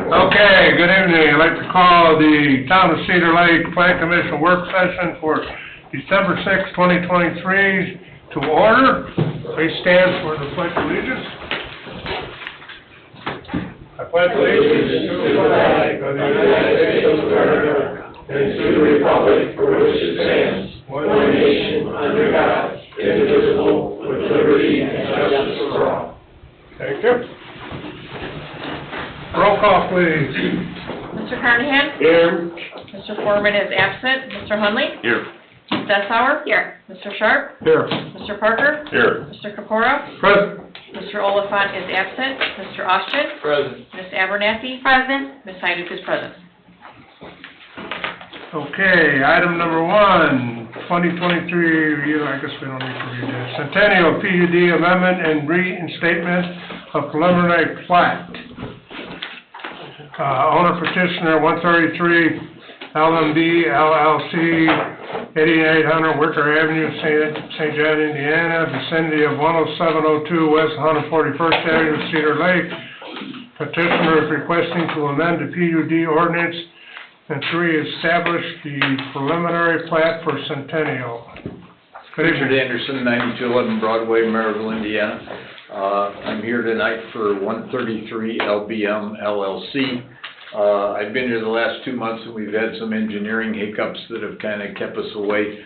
Okay, good evening. I'd like to call the Town of Cedar Lake Plan Commission work session for December 6, 2023 to order. Please stand for the Pledge of Allegiance. I pledge allegiance to the flag of the United States of America and to the republic for which it stands, one nation under God, indivisible, with liberty and justice for all. Thank you. Roll call, please. Mr. Carnahan? Here. Mr. Foreman is absent. Mr. Hunley? Here. Ms. Dessauer? Here. Mr. Sharp? Here. Mr. Parker? Here. Mr. Capora? Present. Mr. Oliphant is absent. Mr. Austin? Present. Ms. Abernathy? Present. Ms. Heiduk is present. Okay, item number 1, 2023 review, I guess we don't need to read this. Centennial PUD amendment and reinstatement of preliminary plat. Owner petitioner 133 LMB LLC, 8800 Wicker Avenue, St. John, Indiana, vicinity of 10702 West 141st Avenue, Cedar Lake. Petitioner is requesting to amend the PUD ordinance and to reestablish the preliminary plat for Centennial. Richard Anderson, 9211 Broadway, Maryville, Indiana. I'm here tonight for 133 LBM LLC. I've been here the last 2 months and we've had some engineering hiccups that have kind of kept us away.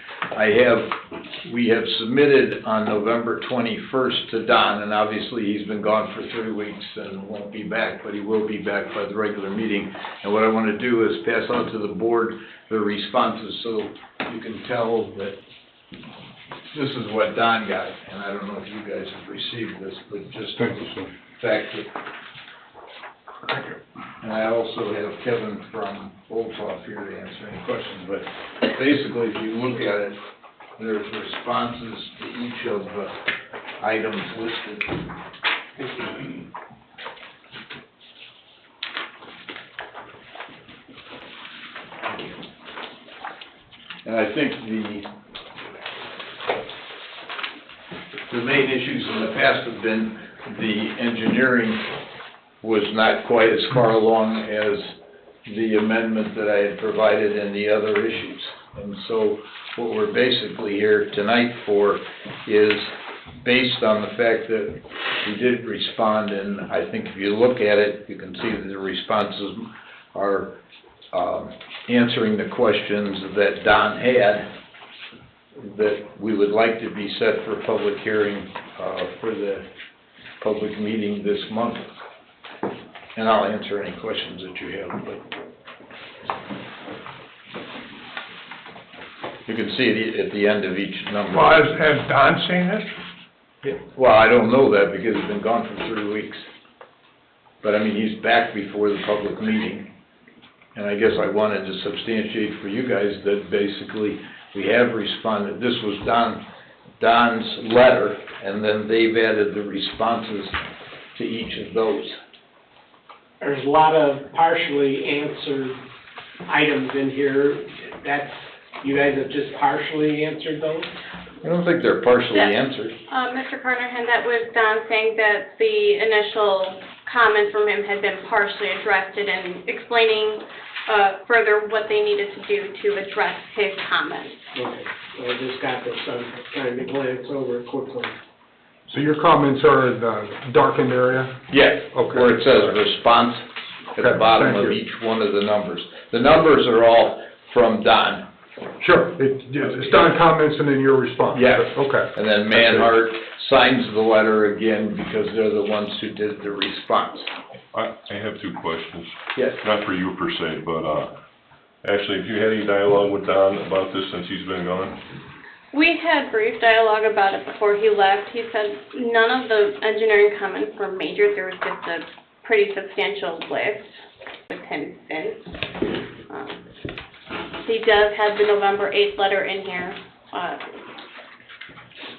We have submitted on November 21st to Don, and obviously he's been gone for 3 weeks and won't be back, but he will be back by the regular meeting. And what I want to do is pass on to the board the responses so you can tell that this is what Don got. And I don't know if you guys have received this, but just the fact that. And I also have Kevin from Oldclough here to answer any questions, but basically if you look at it, there's responses to each of the items listed. And I think the main issues in the past have been the engineering was not quite as far along as the amendment that I had provided and the other issues. And so what we're basically here tonight for is based on the fact that we did respond, and I think if you look at it, you can see that the responses are answering the questions that Don had that we would like to be set for public hearing for the public meeting this month. And I'll answer any questions that you have, but you can see it at the end of each number. Well, has Don seen this? Yeah. Well, I don't know that because he's been gone for 3 weeks. But I mean, he's back before the public meeting. And I guess I wanted to substantiate for you guys that basically we have responded. This was Don's letter, and then they've added the responses to each of those. There's a lot of partially answered items in here. You guys have just partially answered those? I don't think they're partially answered. Mr. Carnahan, that was Don saying that the initial comment from him had been partially addressed and explaining further what they needed to do to address his comments. Okay, so I just got this, so I'm trying to glance over it quickly. So your comments are in the darkened area? Yes, okay. Where it says response at the bottom of each one of the numbers. The numbers are all from Don. Sure, it's Don comments and then your response? Yes. Okay. And then Manhart signs the letter again because they're the ones who did the response. I have 2 questions. Yes. Not for you per se, but actually, have you had any dialogue with Don about this since he's been gone? We had brief dialogue about it before he left. He said none of the engineering comments were major. There was just a pretty substantial list with him since. He does have the November 8th letter in here.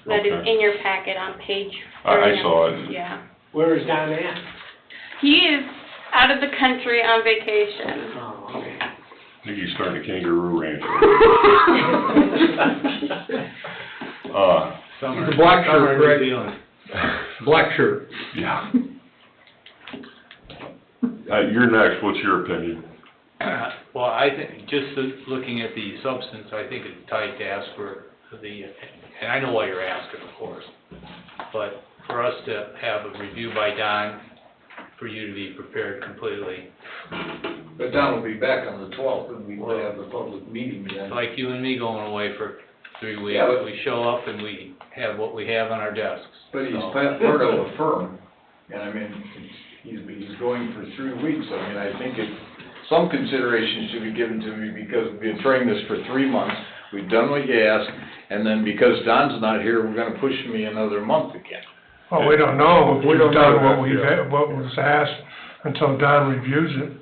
That is in your packet on page 39. I saw it. Yeah. Where is Don at? He is out of the country on vacation. Oh, okay. I think he's starting a kangaroo ranch. The black shirt, right? Black shirt. Yeah. You're next, what's your opinion? Well, I think, just looking at the substance, I think it's tight to ask for and I know why you're asking, of course, but for us to have a review by Don, for you to be prepared completely. But Don will be back on the 12th, and we will have the public meeting then. It's like you and me going away for 3 weeks. Yeah, but- We show up and we have what we have on our desks. But he's So- part of a firm, and I mean, he's going for 3 weeks. I mean, I think some consideration should be given to me because we've been trying this for 3 months. We've done what you asked, and then because Don's not here, we're gonna push me another month again. Well, we don't know if We we've don't done know what that, what was asked until Don reviews it.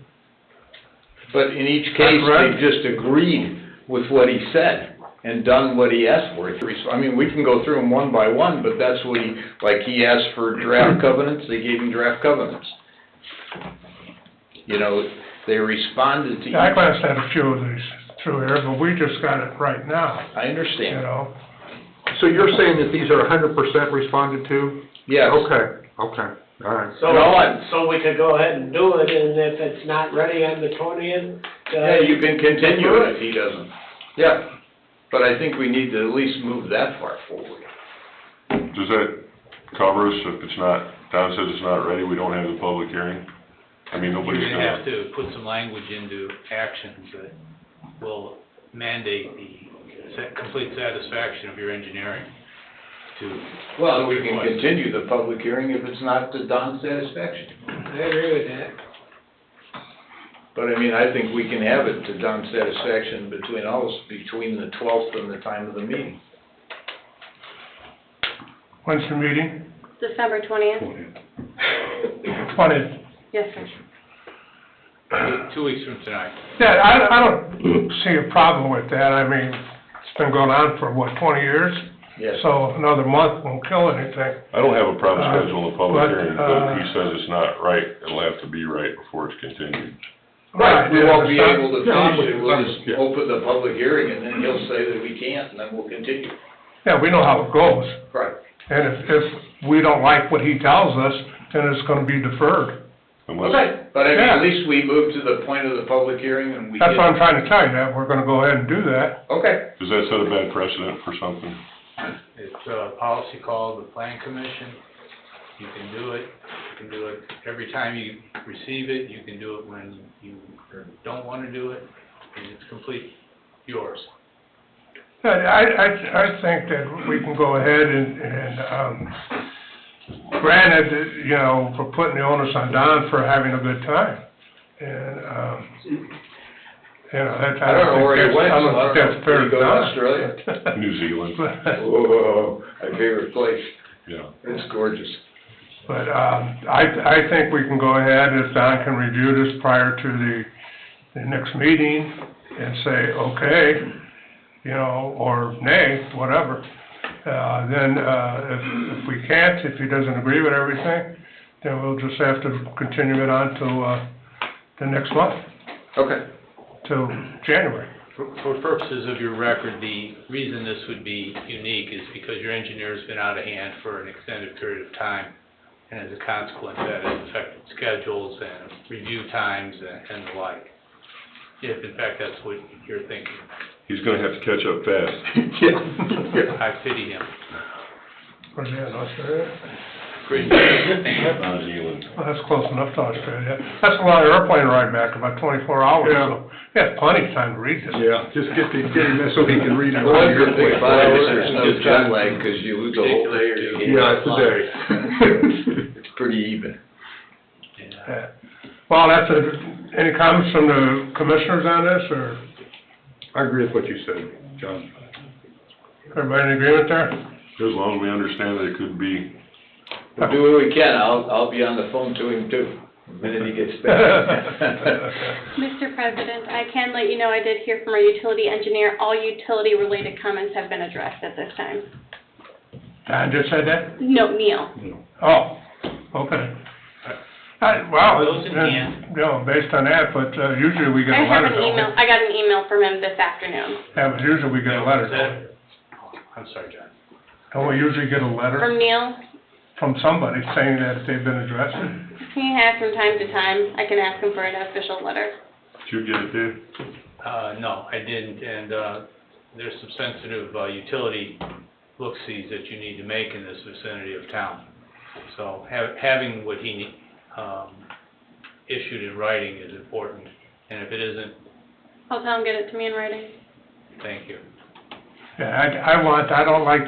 But in each case, That's right. they just agreed with what he said and done what he asked for. I mean, we can go through them one by one, but that's what he asked for draft covenants, they gave him draft covenants. You know, they responded to each. I glanced at a few of these through here, but we just got it right now, I you understand. know? So you're saying that these are 100% responded to? Yes. Okay, all right. So we could go ahead and do it, and if it's not ready on the 20th, Yeah, you can continue it if he doesn't. Yeah, but I think we need to at least move that far forward. Does that cover us if it's not, Don says it's not ready, we don't have the public hearing? I mean, You're nobody's gonna have gonna, to put some language into actions that will mandate the complete satisfaction of your engineering to. Well, we can continue the public hearing if it's not to Don's satisfaction. I agree with that. But I mean, I think we can have it to Don's satisfaction between us, between the 12th and the time of the meeting. When's the meeting? December 20th? 20th. Yes, sir. 2 weeks from tonight. Yeah, I don't see a problem with that. I mean, it's been going on for, what, 20 years? Yes. So another month won't kill anything. I don't have a problem scheduling a public but, hearing, but if he says it's not right, it'll have to be right before it's continued. Right, we won't be yeah, able to yeah, finish it, we'll just yeah. open the public hearing, and then he'll say that we can't, and then we'll continue. Yeah, we know how it goes. Right. And if we don't like what he tells us, then it's gonna be deferred. Unless, Okay, but I mean, Yeah. at least we move to the point of the public hearing, and we That's get. what I'm trying to tell you, that we're gonna go ahead and do that. Okay. does that set a bad precedent for something? It's a policy called the Plan Commission. You can do it. You can do it every time you receive it. You can do it when you don't want to do it, and it's complete yours. I think that we can go ahead and, granted, you know, for putting the onus on Don for having a good time. And, you know, that's, I don't know where he went, so I don't know. that's fair Did he go to Don. Australia? New Zealand, Whoa, my favorite place. yeah. It's gorgeous. But, I think we can go ahead, if Don can review this prior to the next meeting and say, okay, you know, or nay, whatever. Then, if we can't, if he doesn't agree with everything, then we'll just have to continue it on to, the next month, Okay. till January. For purposes of your record, the reason this would be unique is because your engineer's been out of hand for an extended period of time, and as a consequence, that has affected schedules and review times and the like. If in fact that's what you're thinking, He's gonna have to catch up fast. Yeah. I pity him. Where's that, in Australia? Great. New Zealand. Well, that's close enough to Australia. That's a long airplane ride back, about 24 hours, Yeah. so, yeah, plenty of time to read this. Yeah, just get him this so he can read it. The one good thing about it is there's no jet lag, because you lose a whole day or you gain Yeah, it's a a day. It's pretty even. Yeah. Yeah. Well, any comments from the commissioners on this, or I agree with what you said, John. everybody in agreement there? As long as we understand that it could be, We'll do what we can, I'll be on the phone to him too, the minute he gets back. Mr. President, I can let you know I did hear from our utility engineer. All utility-related comments have been addressed at this time. Don just said that? No, Neil. Oh, okay. Well, Those in hand. you know, based on that, but usually we get I a have letter, an don't we? email, I got an email from him this afternoon. Yeah, but usually we get a letter, Is don't we? that- I'm sorry, John. Don't we usually get a letter From Neil? from somebody saying that they've been addressed? He has from time to time. I can ask him for an official letter. Did you get it, Dave? No, I didn't, and, there's some sensitive, utility look-sees that you need to make in this vicinity of town. So having what he, issued in writing is important, and if it isn't, I'll tell him get it to me in writing. thank you. Yeah, I don't like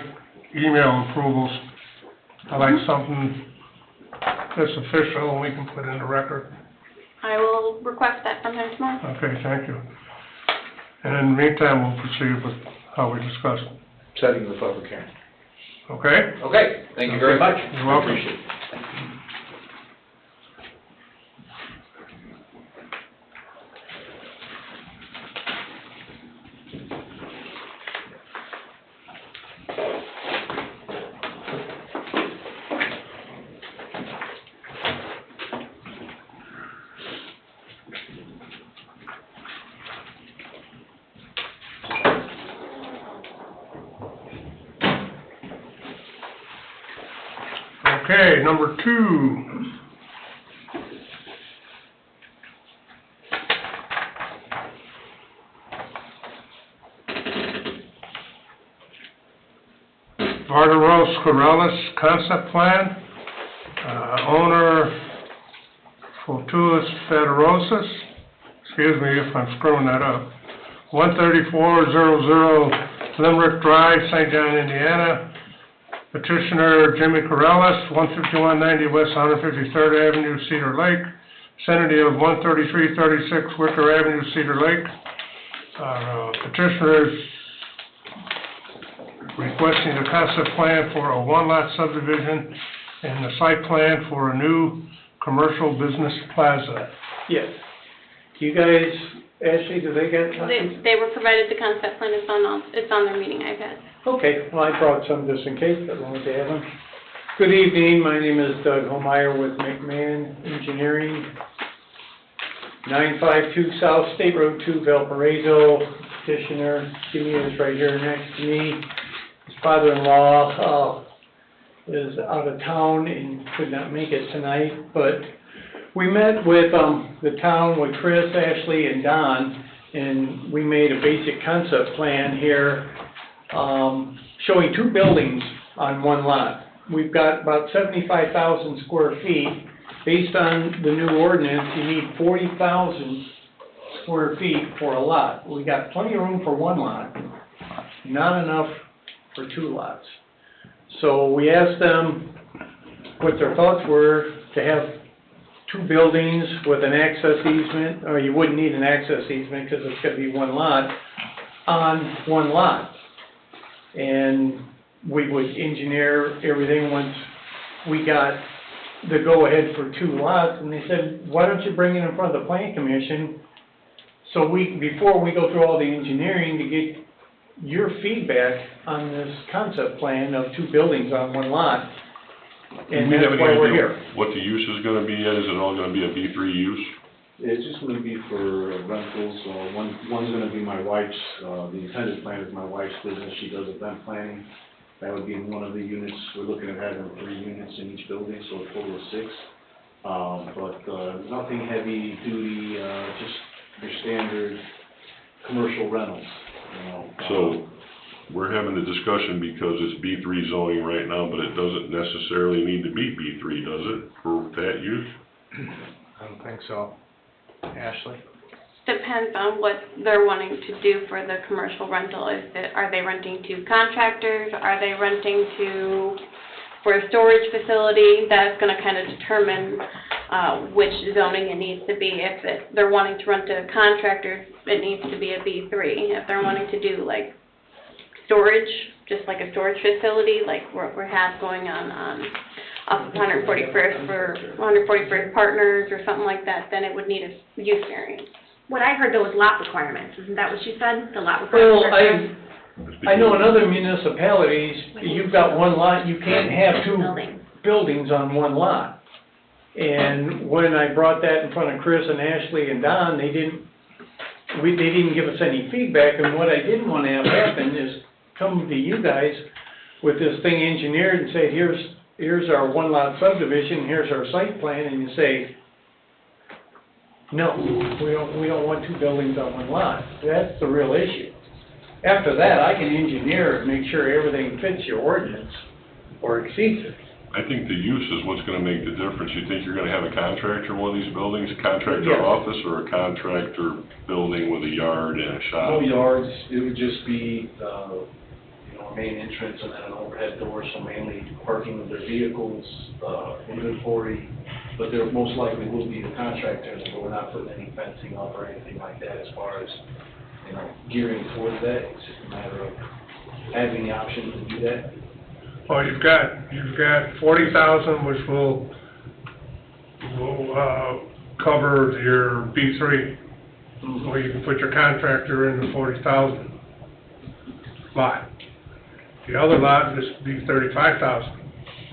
email approvals. I like something that's official and we can put in the record. I will request that from him tomorrow. Okay, thank you. And in the meantime, we'll proceed with how we discussed. Setting the public hearing. Okay? Okay, thank you very much. You're welcome. Appreciate it. Okay, number 2. Vardaros Corrales concept plan, owner Fortuus Federosis, excuse me if I'm screwing that up, 13400 Limerick Drive, St. John, Indiana. Petitioner Jimmy Corrales, 15190 West 153rd Avenue, Cedar Lake. Vicinity of 13336 Wicker Avenue, Cedar Lake. Petitioner is requesting a concept plan for a one-lot subdivision and the site plan for a new commercial business plaza. Yes. Do you guys, Ashley, do they get copies? They were provided the concept plan. It's on their meeting iPad. Okay, well, I brought some just in case, but as long as they have them. Good evening, my name is Doug Holmeyer with McMahon Engineering, 952 South State Road 2, Valparaiso. Petitioner, Jimmy is right here next to me. His father-in-law is out of town and could not make it tonight, but we met with the town, with Chris, Ashley, and Don, and we made a basic concept plan here showing 2 buildings on one lot. We've got about 75,000 square feet. Based on the new ordinance, you need 40,000 square feet for a lot. We got plenty of room for one lot, not enough for 2 lots. So we asked them what their thoughts were to have 2 buildings with an access easement, or you wouldn't need an access easement because it's going to be one lot, on one lot. And we would engineer everything once we got the go-ahead for 2 lots. And they said, why don't you bring it in front of the Plan Commission so before we go through all the engineering to get your feedback on this concept plan of 2 buildings on one lot. And that's why we're here. What the use is gonna be yet? Is it all gonna be a B3 use? It's just gonna be for rentals, one's gonna be my wife's, the intended plan is my wife's business, she does event planning. That would be in one of the units, we're looking at having 3 units in each building, so a total of 6. But nothing heavy duty, just your standard commercial rentals, you know. So, we're having the discussion because it's B3 zoning right now, but it doesn't necessarily need to be B3, does it, for that use? I don't think so. Ashley? Depends on what they're wanting to do for the commercial rental. Are they renting to contractors? Are they renting for a storage facility? That's gonna kind of determine, which zoning it needs to be. If they're wanting to rent to contractors, it needs to be a B3. If they're wanting to do like storage, just like a storage facility, like what we have going on off of 141st for 141st Partners or something like that, then it would need a use variance. What I heard though was lot requirements, isn't that what she said? The lot requirements? Well, I know in other municipalities, you've got one lot, you can't have 2 buildings on one lot. And when I brought that in front of Chris and Ashley and Don, they didn't give us any feedback, and what I didn't want to have happen is come to you guys with this thing engineered and say, here's here's our one lot subdivision, here's our site plan, and you say, no, we don't want two buildings on one lot. That's the real issue. After that, I can engineer and make sure everything fits your ordinance or exceeds it. I think the use is what's gonna make the difference. You think you're gonna have a contractor in one of these buildings, a contractor Yes. office, or a contractor building with a yard and a shop? No yards, it would just be, a main entrance and then an overhead door, so mainly parking of their vehicles, inventory. But there most likely will be the contractors, but we're not putting any fencing up or anything like that as far as, gearing towards that. It's just a matter of having the option to do that. Well, you've got 40,000, which will cover your B3, where you can put your contractor in the 40,000 lot. The other lot is be 35,000,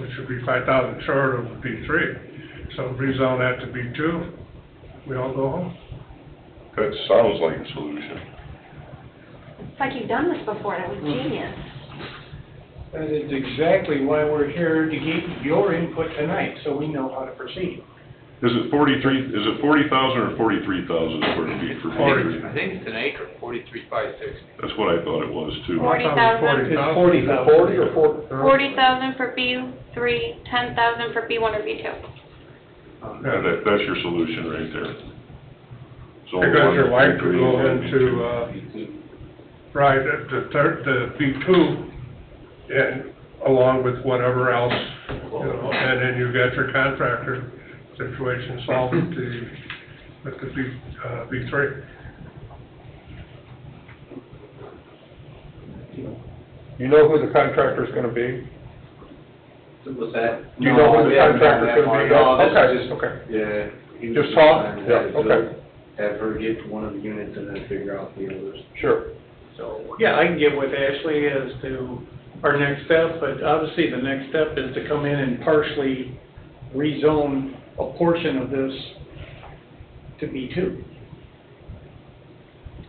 which would be 5,000 short of the B3. So rezone that to B2, we all go home. That sounds like a solution. It's like you've done this before, that was genius. That is exactly why we're here, to get your input tonight, so we know how to proceed. Is it 40,000 or 43,000 square feet for B3? I think it's an acre, 43,560. That's what I thought it was too. 40,000. It's 40,000. 40 or 4? 40,000 for B3, 10,000 for B1 or B2. Yeah, that's your solution right there. So Because your wife could go B3, into, right, the B2, and along with whatever else, and then you got your contractor situation solved with the B3. You know who the contractor's gonna be? What's that? Do you know who the we haven't done contractor's that gonna be? part. No, this Okay, is just, okay. yeah. he was Just talk? trying to Yeah, have it okay. built, have her get one of the units and then figure out the others. Sure. So, yeah, I can get with Ashley as to our next step, but obviously the next step is to come in and partially rezone a portion of this to B2.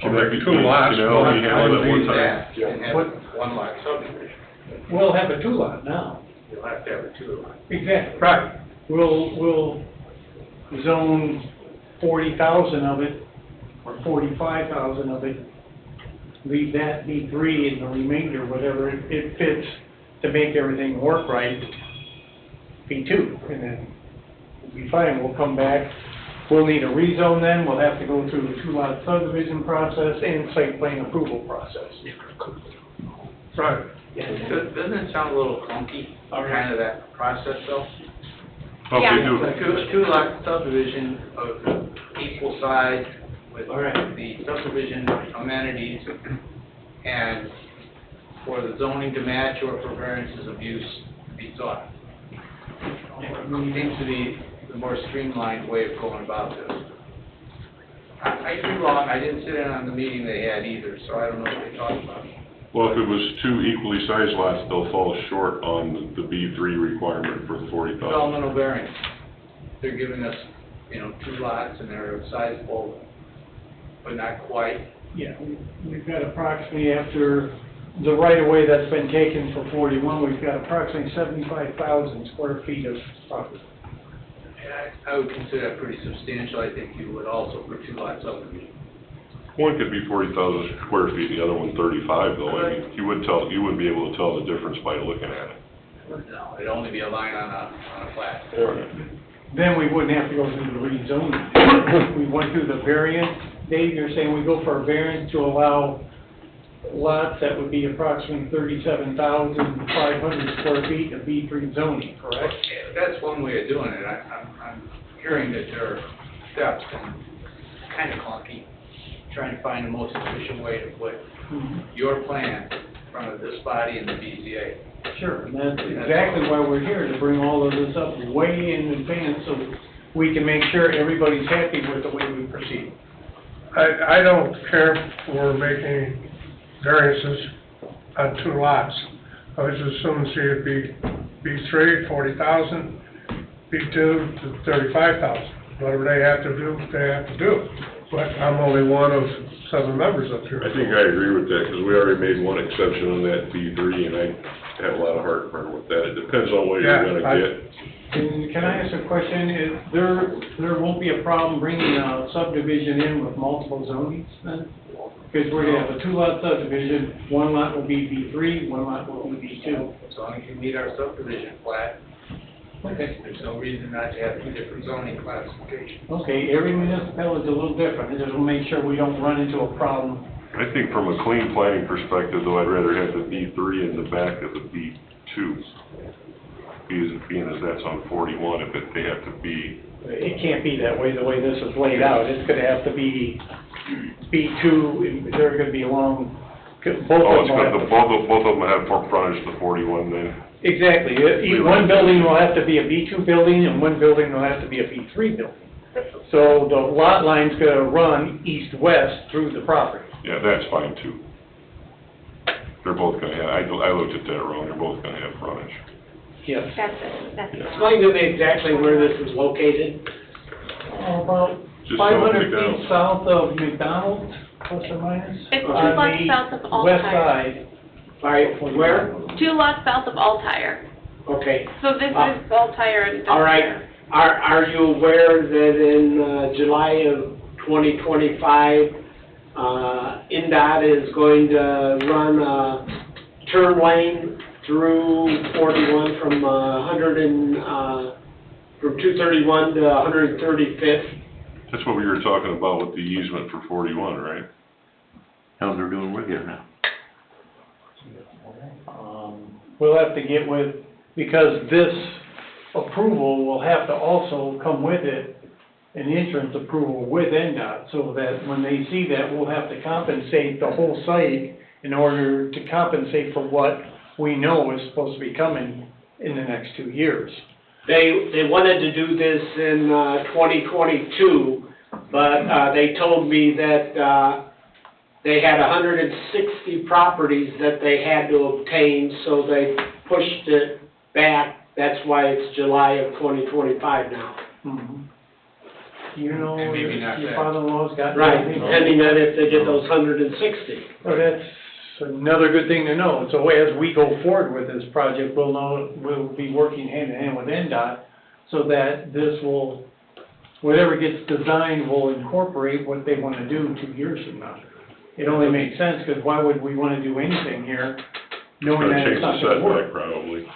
Can that be Two lots. Can that be handled at one time? That, and have What? one lot subdivision. We'll have a two-lot now. You'll have to have a two lot. Exactly. Right. We'll zone 40,000 of it, or 45,000 of it, leave that B3 and the remainder, whatever it fits to make everything work right, B2, and then we'll be fine. We'll come back, we'll need a rezone then, we'll have to go through the two-lot subdivision process and site plan approval process. Right. Doesn't it sound a little clunky, kind of that process though? Okay, do Like it. a two-lot subdivision of equal size with All right. the subdivision amenities and for the zoning to match or for variances of use to be sought. Seems to be the more streamlined way of going about this. I could be wrong, I didn't sit in on the meeting they had either, so I don't know what they talked about. Well, if it was two equally sized lots, they'll fall short on the B3 requirement for the 40,000. Developmental variance. They're giving us, two lots and they're sizable, but not quite. Yeah, we've got approximately, after the right-of-way that's been taken for 41, we've got approximately 75,000 square feet of property. I would consider that pretty substantial. I think you would also for two lot subdivision. One could be 40,000 square feet, the other one 35 though. I mean, you wouldn't be able to tell the difference by looking at it. No, it'd only be a line on a flat. Then we wouldn't have to go through the rezoning. We went through the variance. Dave, you're saying we go for a variance to allow lots that would be approximately 37,500 square feet of B3 zoning, correct? That's one way of doing it. I'm hearing that there are steps and kind of clunky, trying to find the most efficient way to put your plan in front of this body and the BZA. Sure, and that's exactly why we're here, to bring all of this up way in advance so we can make sure everybody's happy with the way we proceed. I don't care for making variances on two lots. I was assuming see it be B3, 40,000, B2 to 35,000. Whatever they have to do, they have to do. But I'm only one of 7 members up here. I think I agree with that, because we already made one exception on that B3, and have a lot of heartburn with that. It depends on what you're Yeah, gonna get. Can I ask a question? There won't be a problem bringing a subdivision in with multiple zonings then? Because we're gonna have a 2-lot subdivision, 1 lot will be B3, 1 lot will be B2. As long as you meet our subdivision plat, Okay. there's no reason not to have 2 different zoning classifications. Okay, every municipality is a little different, it'll make sure we don't run into a problem. I think from a clean planning perspective, though, I'd rather have the B3 in the back of the B2. Being as that's on 41, if they have to be, It can't be that way, the way this is laid out, it's gonna have to be B2, they're gonna be along, both oh, of it's them will got have the, to. both of them have frontage to 41 then. Exactly, one building will have to be a B2 building, and one building will have to be a B3 building. So the lot line's gonna run east-west through the property. Yeah, that's fine too. They're both gonna have, I looked at that wrong, they're both gonna have frontage. Yes. That's it, that's it. Explain to me exactly where this is located. About Just south of 500 McDonald's. feet south of McDonald's, plus or minus. It's 2 on lots the south of Altair. West side. All right, where? 2 lots south of Altair. Okay. So this is Altair and this All right. here. Are you aware that in July of 2025, NDOT is going to run a turn lane through 41 from 231 to 135th? That's what we were talking about with the easement for 41, right? How's they're doing with it now? We'll have to get with, because this approval will have to also come with it, an entrance approval with NDOT, so that when they see that, we'll have to compensate the whole site in order to compensate for what we know is supposed to be coming in the next 2 years. They wanted to do this in 2022, but they told me that they had 160 properties that they had to obtain, so they pushed it back. That's why it's July of 2025 now. You know, And maybe not your that. father-in-law's got. Right, everything. depending on if they get those 160. So that's another good thing to know. So as we go forward with this project, we'll be working hand in hand with NDOT so that this will, whatever gets designed will incorporate what they want to do 2 years from now. It only makes sense, because why would we want to do anything here knowing Gonna that change it's the not going to work? setback probably.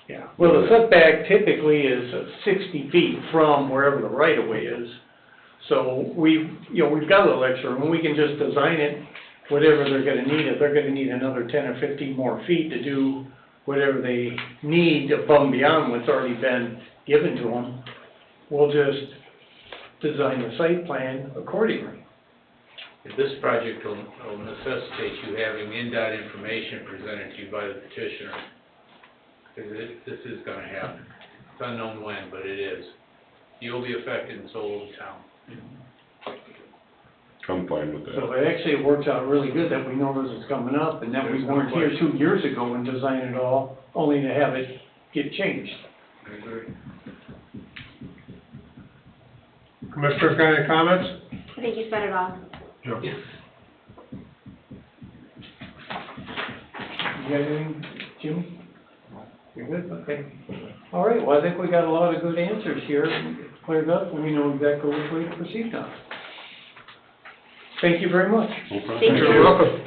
Yeah, well, the setback typically is 60 feet from wherever the right-of-way is. So we've got a little extra room, we can just design it, whatever they're gonna need. If they're gonna need another 10 or 15 more feet to do whatever they need above and beyond what's already been given to them, we'll just design the site plan accordingly. This project will necessitate you having NDOT information presented to you by the petitioner. Because this is gonna happen. It's unknown when, but it is. You'll be affected and so will the town. I'm fine with So that. it actually works out really good that we know this is coming up and that we weren't here 2 years ago and designed it all, only to have it get changed. I agree. Commissioners got any comments? I think you said it all. Joe? You got anything, Jim? You're good? Okay. All right, well, I think we got a lot of good answers here, cleared up, and we know exactly which way to proceed now. Thank you very much. No problem. Thank you. You're welcome.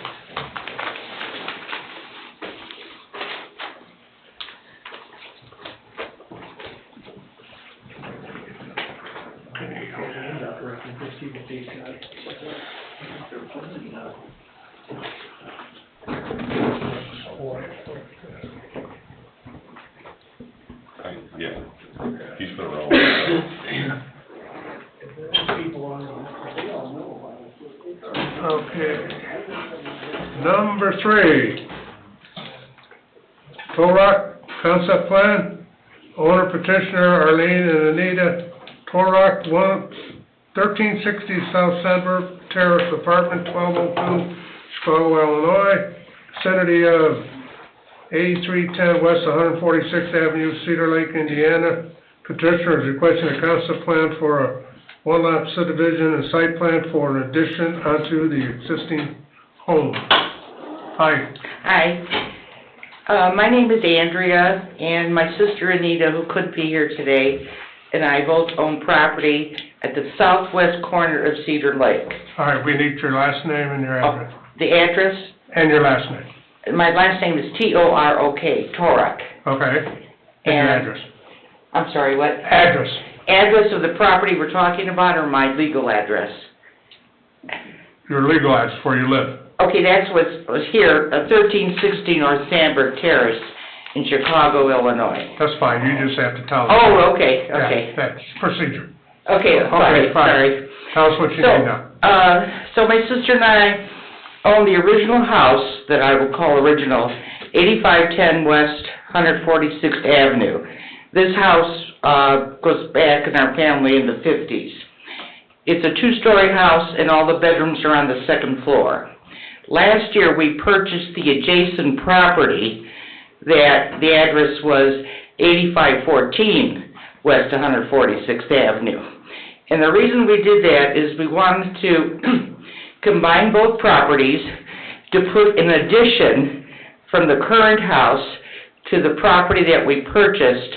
Yeah, he's been around. Okay. Number 3. Torrock concept plan, owner petitioner Arlene and Anita Torrock, 1360 South Sandburg Terrace Apartment, 1202, Chicago, Illinois, vicinity of 8310 West 146th Avenue, Cedar Lake, Indiana. Petitioner is requesting a concept plan for a 1-lot subdivision and site plan for an addition onto the existing home. Hi. Hi. My name is Andrea, and my sister Anita, who couldn't be here today, and I both own property at the southwest corner of Cedar Lake. All right, we need your last name and your address. The address, And your last name. my last name is T-O-R-O-K, Torok. Okay. And your address. I'm sorry, what? Address. Address of the property we're talking about, or my legal address? Your legal address, where you live. Okay, that's what's here, 1360 North Sandberg Terrace in Chicago, Illinois. That's fine, you just have to tell us. Oh, okay, okay. Yeah, that's procedure. Okay, Okay, fine. sorry. Tell us what you need now. So my sister and I own the original house that I will call original, 8510 West 146th Avenue. This house goes back in our family in the 50s. It's a two-story house and all the bedrooms are on the second floor. Last year we purchased the adjacent property that the address was 8514 West 146th Avenue. And the reason we did that is we wanted to combine both properties to put an addition from the current house to the property that we purchased,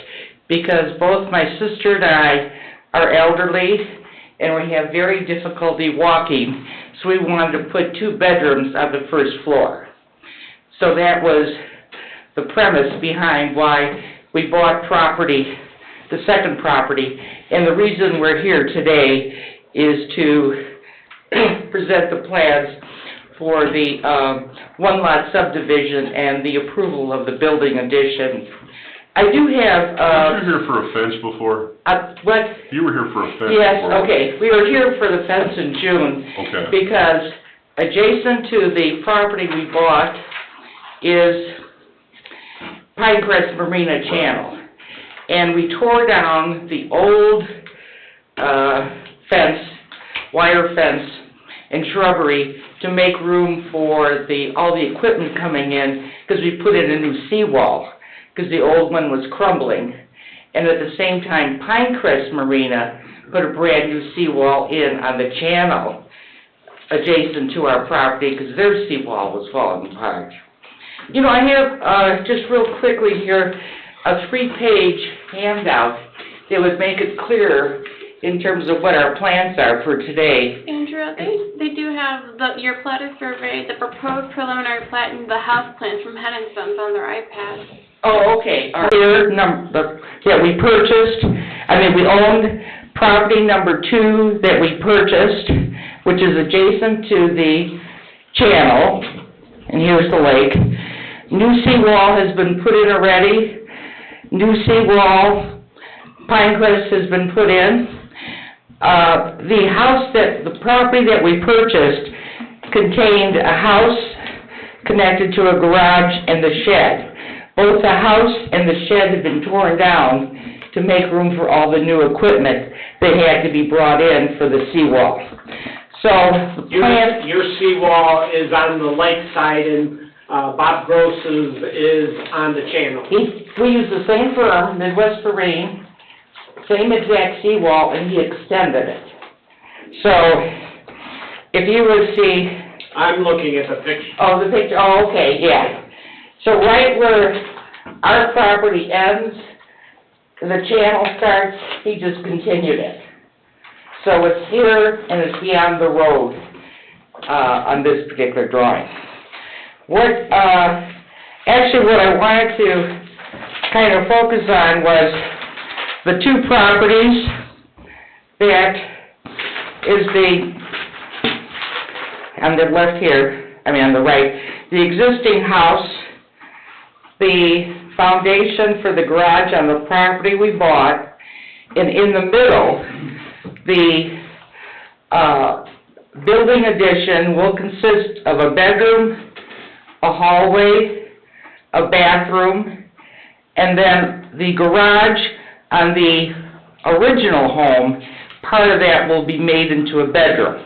because both my sister and I are elderly and we have very difficulty walking, so we wanted to put 2 bedrooms on the first floor. So that was the premise behind why we bought property, the second property, and the reason we're here today is to present the plans for the Lot Subdivision and the approval of the building addition. I do have, You were here for a fence before? what? You were here for a fence Yes, before? okay, we were here for the fence in June. Okay. Because adjacent to the property we bought is Pinecrest Marina Channel. And we tore down the old fence, wire fence, and shrubbery to make room for all the equipment coming in, because we put in a new seawall, because the old one was crumbling. And at the same time, Pinecrest Marina put a brand new seawall in on the channel adjacent to our property, because their seawall was falling apart. You know, I have, just real quickly here, a 3-page handout that would make it clearer in terms of what our plans are for today. Andrea, they do have your plat of survey, the proposed preliminary plat, and the house plans from Head and Sons on their iPad. Oh, okay. Here, that we purchased, we owned property number 2 that we purchased, which is adjacent to the channel, and here's the lake. New seawall has been put in already. New seawall, Pinecrest has been put in. The property that we purchased contained a house connected to a garage and the shed. Both the house and the shed had been torn down to make room for all the new equipment that had to be brought in for the seawall. So the plan... Your seawall is on the lake side and Bob Gross's is on the channel. We use the same firm, Midwest Marine, same exact seawall, and he extended it. So, if you would see... I'm looking at the picture. Oh, the picture, oh, okay, yeah. So right where our property ends, the channel starts, he just continued it. So it's here and it's beyond the road on this particular drawing. Actually what I wanted to kind of focus on was the 2 properties that is on the left here, on the right, the existing house, the foundation for the garage on the property we bought, and in the middle, the building addition will consist of a bedroom, a hallway, a bathroom, and then the garage on the original home, part of that will be made into a bedroom.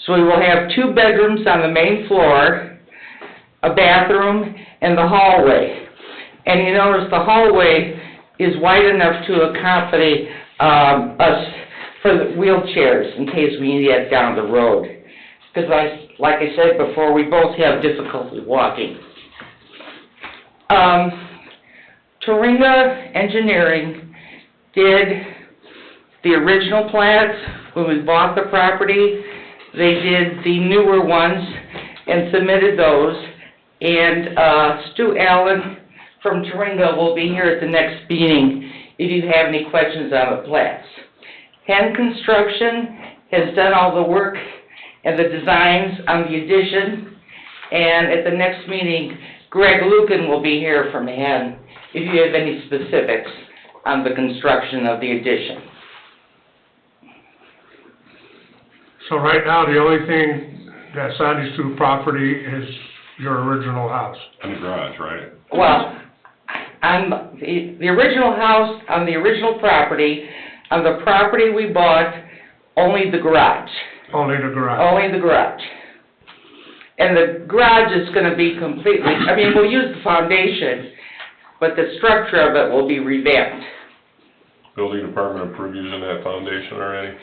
So we will have 2 bedrooms on the main floor, a bathroom, and the hallway. And you notice the hallway is wide enough to accommodate us for the wheelchairs in case we need that down the road. Because like I said before, we both have difficulty walking. Turinga Engineering did the original plats when we bought the property. They did the newer ones and submitted those. And Stu Allen from Turinga will be here at the next meeting if you have any questions on the plats. Hen Construction has done all the work and the designs on the addition. And at the next meeting, Greg Lucan will be here from Hen if you have any specifics on the construction of the addition. So right now, the only thing that's on these two property is your original house. And the garage, right? Well, on the original house, on the original property, on the property we bought, only the garage. Only the garage. Only the garage. And the garage is gonna be completely, I mean, we'll use the foundation, but the structure of it will be revamped. Building department approved using that foundation already?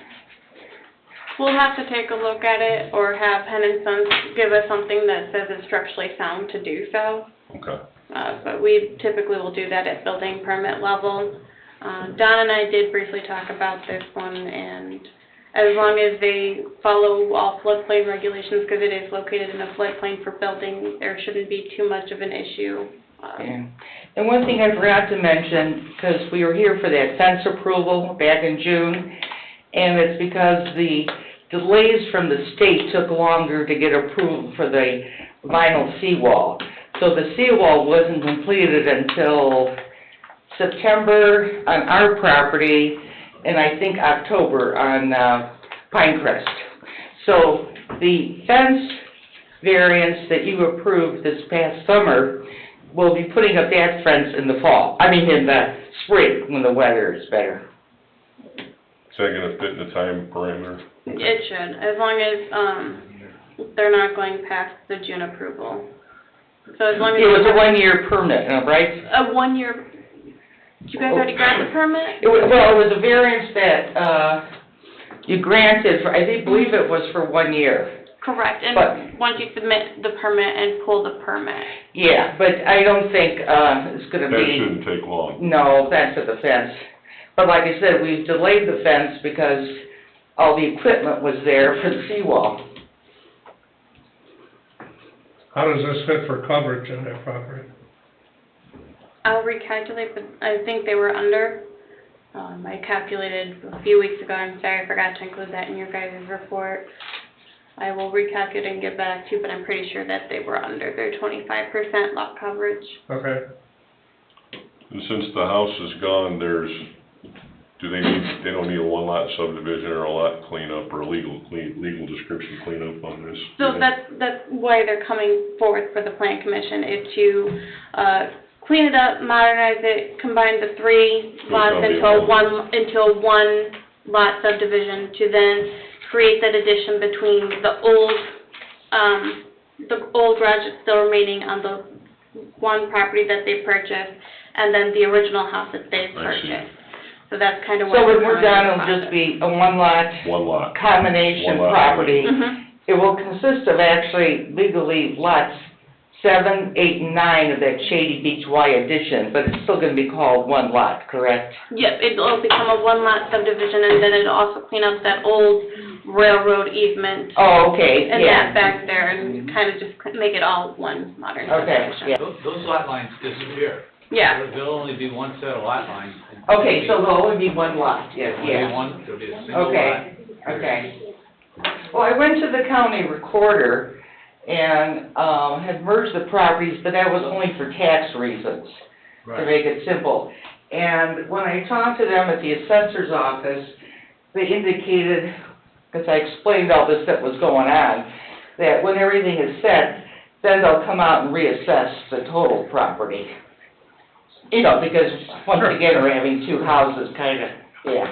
We'll have to take a look at it, or have Hen and Sons give us something that says it's structurally sound to do so. Okay. But we typically will do that at building permit level. Don and I did briefly talk about this one, and as long as they follow all floodplain regulations, because it is located in a floodplain for building, there shouldn't be too much of an issue. Yeah. And one thing I forgot to mention, because we were here for that fence approval back in June, and it's because the delays from the state took longer to get approval for the vinyl seawall. So the seawall wasn't completed until September on our property, and I think October on Pinecrest. So the fence variance that you approved this past summer, we'll be putting up that fence in the fall, in the spring, when the weather is better. Is that gonna fit in the time parameter? It should, as long as they're not going past the June approval. So as long as... It was a one-year permit, right? A 1 year, did you guys already grant the permit? It was a variance that you granted for, I believe it was for 1 year. Correct, and But- once you submit the permit and pull the permit. Yeah, but I don't think it's gonna That be... shouldn't take long. No, fence of the fence. But like I said, we've delayed the fence because all the equipment was there for the seawall. How does this fit for coverage in that property? I'll recalculate, but I think they were under. I calculated a few weeks ago, I'm sorry, I forgot to include that in your guys' report. I will recalculate and get back to you, but I'm pretty sure that they were under their 25% lot coverage. Okay. And since the house is gone, they don't need a one-lot subdivision or a lot cleanup or a legal description cleanup on this? So that's why they're coming forward for the plan commission, is to clean it up, modernize it, combine the three lots into a one lot subdivision, to then create that addition between the old garage that's still remaining on the one property that they purchased, and then the original house that they've purchased. So that's kind of what... So when we're done, it'll just be a one-lot combination property. Mm-hmm. It will consist of actually legally lots 7, 8, and 9 of that Shady Beach Y addition, but it's still gonna be called one lot, correct? Yep, it'll become a one lot subdivision, and then it'll also clean up that old railroad easement. Oh, okay, And yeah. that back there, and kind of just make it all one modern Okay, subdivision. yeah. Those lot lines disappear. Yeah. There'll only be one set of lot lines. Okay, so there'll only be one lot, yes, yeah. There'll be a single lot. Okay, okay. Well, I went to the county recorder and had merged the properties, but that was only for tax reasons, to make it simple. And when I talked to them at the assessor's office, they indicated, because I explained all this that was going on, that when everything is set, then they'll come out and reassess the total property. You know, because once again, we're having two houses, kind of, yeah.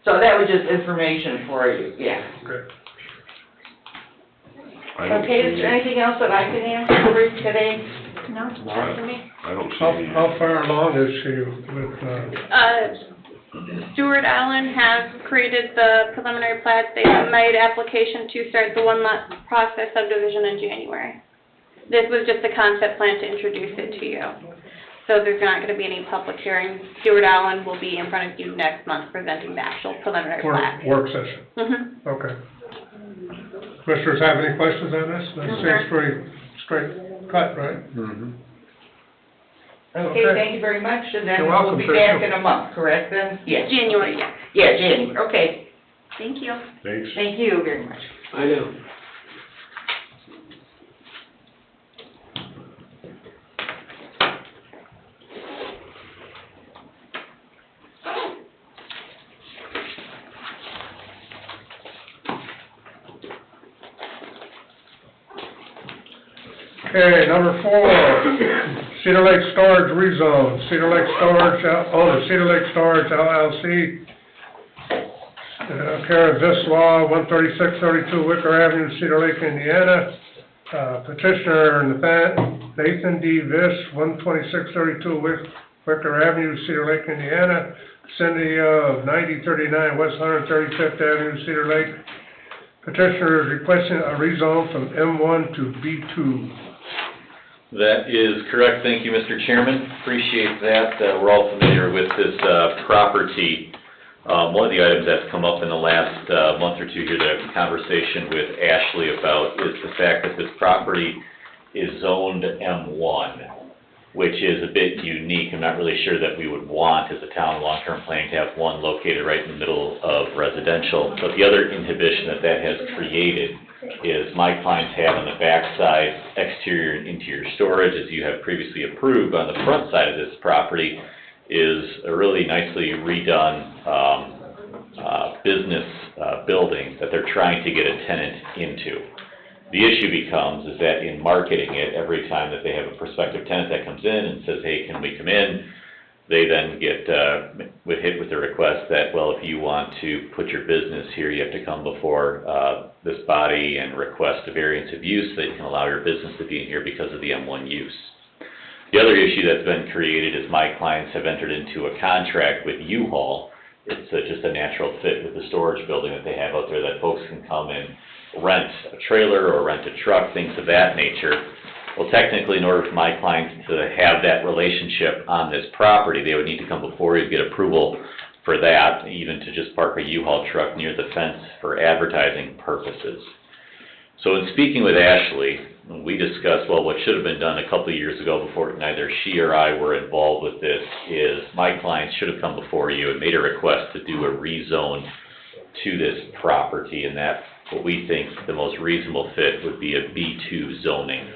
So that was just information for you, yeah. Okay. Okay, is there anything else that I can answer for you today? No, not for me. I don't see any. How far along is she with, Stuart Allen has created the preliminary plat. They made application to start the one lot process subdivision in January. This was just a concept plan to introduce it to you. So there's not gonna be any public hearing. Stuart Allen will be in front of you next month presenting the actual preliminary plat. Work session, Mm-hmm. okay. Commissioners have any questions on this? This seems pretty straight cut, right? Mm-hmm. Okay, thank you very much, and then You're we'll welcome, be Tricia. back in a month, correct then? Yes. January, yeah. Yeah, January, okay. Thank you. Thanks. Thank you very much. I know. Okay, number 4, Cedar Lake Storage rezone, Cedar Lake Storage, owner Cedar Lake Storage LLC. Care of this law, 13632 Wicker Avenue, Cedar Lake, Indiana. Petitioner Nathan D. Viss, 12632 Wicker Avenue, Cedar Lake, Indiana. Vicinity of 9039 West 135th Avenue, Cedar Lake. Petitioner is requesting a rezone from M1 to B2. That is correct. Thank you, Mr. Chairman. Appreciate that. We're all familiar with this property. One of the items that's come up in the last month or two here that I have a conversation with Ashley about is the fact that this property is zoned M1, which is a bit unique. I'm not really sure that we would want as a town long-term planning to have one located right in the middle of residential. But the other inhibition that that has created is my clients have on the backside exterior and interior storage, as you have previously approved. On the front side of this property is a really nicely redone business building that they're trying to get a tenant into. The issue becomes is that in marketing it, every time that they have a prospective tenant that comes in and says, hey, can we come in? They then get hit with the request that, well, if you want to put your business here, you have to come before this body and request a variance of use so that you can allow your business to be in here because of the M1 use. The other issue that's been created is my clients have entered into a contract with UHaul. It's just a natural fit with the storage building that they have out there that folks can come and rent a trailer or rent a truck, things of that nature. Well, technically, in order for my clients to have that relationship on this property, they would need to come before you to get approval for that, even to just park a U-Haul truck near the fence for advertising purposes. So in speaking with Ashley, we discussed, well, what should have been done a couple of years ago before neither she or I were involved with this is my clients should have come before you and made a request to do a rezone to this property, and that what we think the most reasonable fit would be a B2 zoning.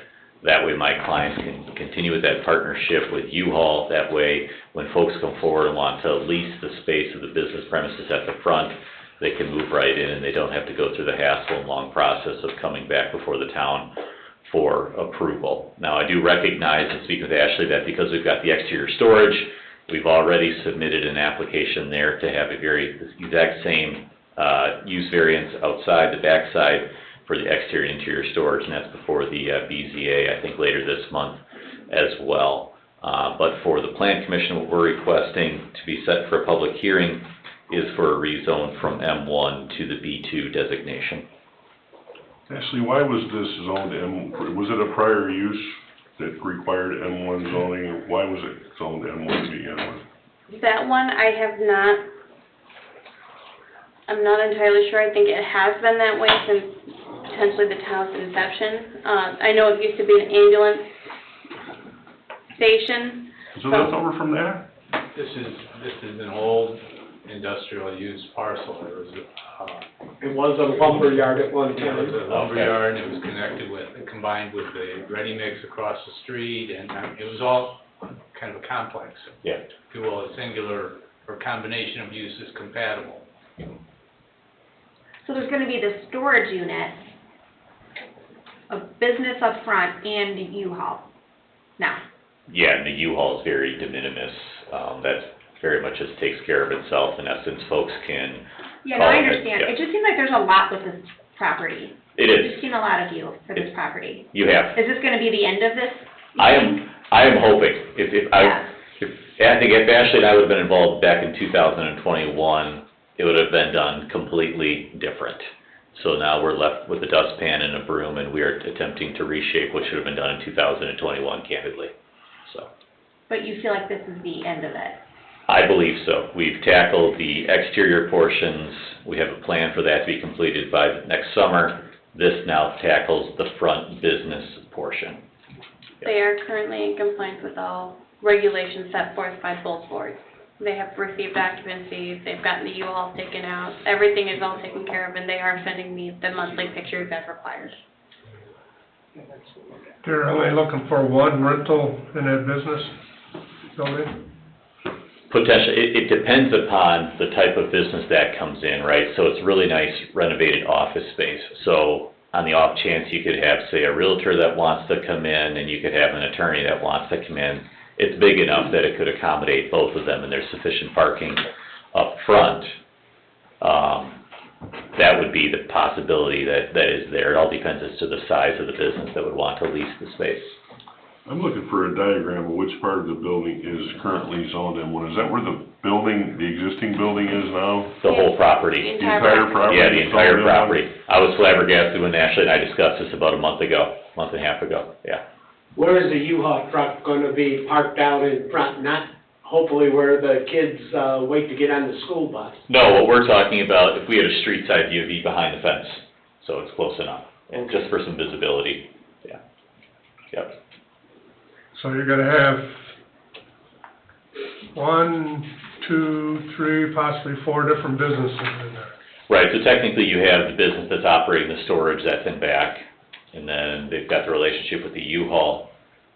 That way my clients can continue with that partnership with U-Haul. That way when folks come forward and want to lease the space of the business premises at the front, they can move right in and they don't have to go through the hassle and long process of coming back before the town for approval. Now I do recognize and speak with Ashley that because we've got the exterior storage, we've already submitted an application there to have a very exact same use variance outside the backside for the exterior and interior storage, and that's before the BZA, I think later this month as well. But for the Plan Commission, what we're requesting to be set for a public hearing is for a rezone from M1 to the B2 designation. Ashley, why was this zoned M, was it a prior use that required M1 zoning, or why was it zoned M1 to begin with? That one, I'm not entirely sure. I think it has been that way since potentially the town's inception. I know it used to be an ambulance station. So that's over from there? This is an old industrial use parcel. It was a lumber yard at one It time. was a lumber yard, and it was combined with the ready mix across the street, and it was all kind of a complex. Yeah. If you will, a singular or combination of uses compatible. So there's gonna be the storage unit, a business up front, and the U-Haul now. Yeah, and the U-Haul is very de minimis. That very much just takes care of itself. In essence, folks can... Yeah, no, I understand. It just seems like there's a lot with this property. It is. I've seen a lot of you for this property. You have. Is this gonna be the end of this? I am hoping. I think if Ashley and I would have been involved back in 2021, it would have been done completely different. So now we're left with a dustpan and a broom, and we are attempting to reshape what should have been done in 2021, candidly, so. But you feel like this is the end of it? I believe so. We've tackled the exterior portions. We have a plan for that to be completed by next summer. This now tackles the front business portion. They are currently in compliance with all regulations set forth by both boards. They have received occupancy, they've gotten the UHaul taken out, everything is all taken care of, and they are sending me the monthly pictures as required. They're only looking for one rental in that business building? Potentially, it depends upon the type of business that comes in, right? So it's really nice renovated office space. So on the off chance you could have, say, a realtor that wants to come in, and you could have an attorney that wants to come in. It's big enough that it could accommodate both of them, and there's sufficient parking up front. That would be the possibility that is there. It all depends as to the size of the business that would want to lease the space. I'm looking for a diagram of which part of the building is currently zoned M1. Is that where the building, the existing building is now? The whole property. The entire property? Yeah, the entire is zoned property. I was flabbergasted when Ashley and I discussed this about a month and a half ago, yeah. Where is the U-Haul truck gonna be parked out in front, not hopefully where the kids, wait to get on the school bus? No, what we're talking about, if we had a street side view, it'd be behind the fence, so it's close enough, and just for some visibility, yeah. Yep. So you're gonna have 1, 2, 3, possibly 4 different businesses in there. Right, so technically you have the business that's operating the storage that's in back, and then they've got the relationship with the U-Haul,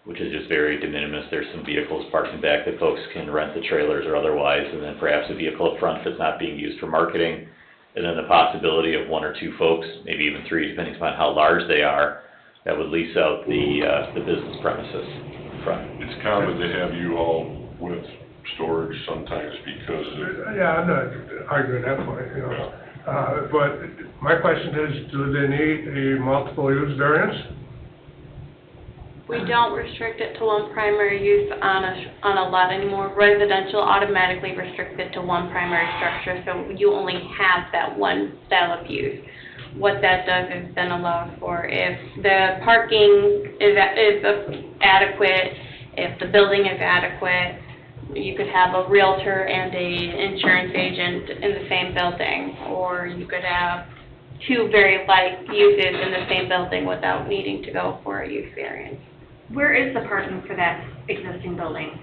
which is just very de minimis. There's some vehicles parked in back that folks can rent the trailers or otherwise, and then perhaps a vehicle up front that's not being used for marketing, and then the possibility of 1 or 2 folks, maybe even 3, depending upon how large they are, that would lease out the business premises in front. It's common to have U-Haul with storage sometimes because of... Yeah, I'm not arguing that point, you know. But my question is, do they need a multiple use variance? We don't restrict it to one primary use on a lot anymore. Residential automatically restricts it to one primary structure, so you only have that one style of use. What that does is then allow for, if the parking is adequate, if the building is adequate, you could have a realtor and a insurance agent in the same building, or you could have 2 very like uses in the same building without needing to go for a use variance. Where is the parking for that existing building?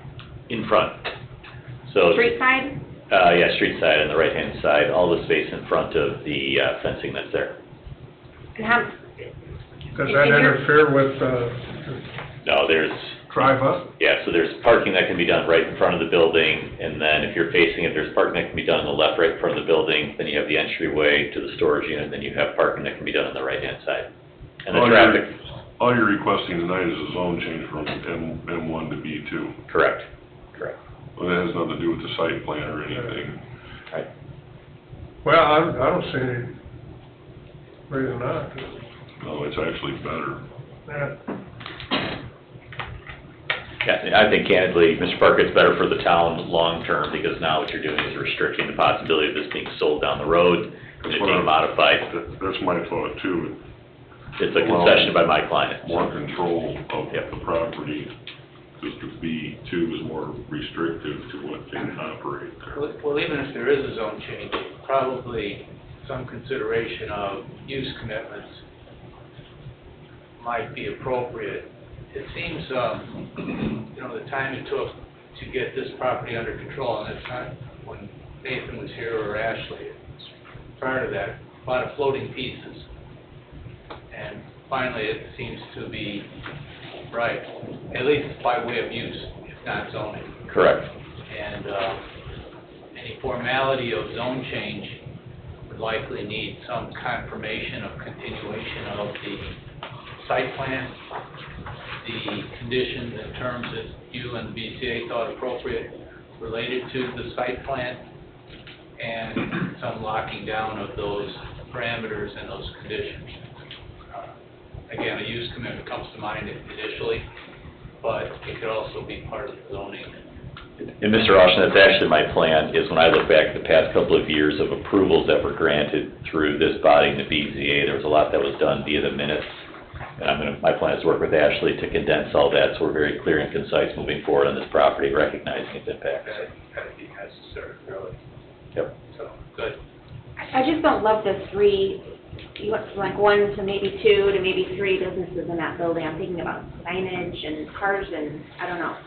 In front. So. Street side? Yeah, street side on the right-hand side, all the space in front of the fencing that's there. And how? Does that interfere with, No, there's... drive up? Yeah, so there's parking that can be done right in front of the building, and then if you're facing it, there's parking that can be done on the left, right in front of the building, then you have the entryway to the storage unit, and then you have parking that can be done on the right-hand side. And the traffic... All you're requesting tonight is a zone change from M1 to B2. Correct. Well, that has nothing to do with the site plan or anything. Right. Well, I don't see any reason not. No, it's actually better. Yeah. Yeah, I think candidly, Mr. Parker, it's better for the town long-term, because now what you're doing is restricting the possibility of this being sold down the road, and it being modified. That's my thought too. It's a concession by my client. More control of the property, because the B2 is more restrictive to what can operate there. Well, even if there is a zone change, probably some consideration of use commitments might be appropriate. It seems, you know, the time it took to get this property under control, and it's not when Nathan was here or Ashley, it's prior to that, a lot of floating pieces. And finally, it seems to be right, at least by way of use, if not zoning. Correct. And any formality of zone change would likely need some confirmation of continuation of the site plan, the conditions and terms that you and the BCA thought appropriate related to the site plan, and some locking down of those parameters and those conditions. Again, a use commitment comes to mind initially, but it could also be part of the zoning And Mr. Austin, that's actually my plan, is when I look back at the past couple of years of approvals that were granted through this body and the BZA, there was a lot that was done via the minutes. And my plan is to work with Ashley to condense all that, so we're very clear and concise moving forward on this property, recognizing its impacts. That'd be necessary, really. Yep. So, good. I just don't love the three, you went from like 1 to maybe 2 to maybe 3 businesses in that building. I'm thinking about signage and cars and, I don't know,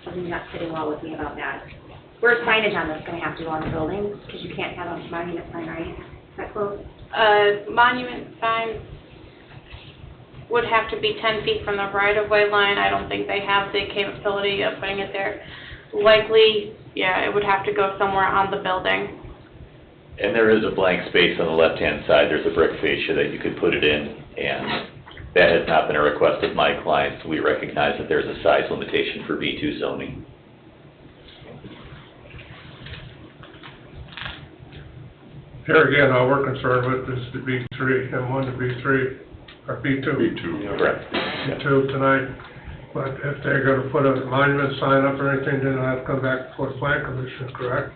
something's not sitting well with me about that. Where's signage on this gonna have to go on the building? Because you can't have a monument sign, right? Is that close? Monument sign would have to be 10 feet from the right-of-way line. I don't think they have the capability of putting it there. Likely, yeah, it would have to go somewhere on the building. And there is a blank space on the left-hand side, there's a brick fascia that you could put it in, and that has not been a request of my clients. We recognize that there's a size limitation for B2 zoning. Here again, all we're concerned with is the B3, M1 to B3, or B2. B2. Correct. B2 tonight, but if they're gonna put a monument sign up or anything, then they'll have to come back before the plan commission, correct?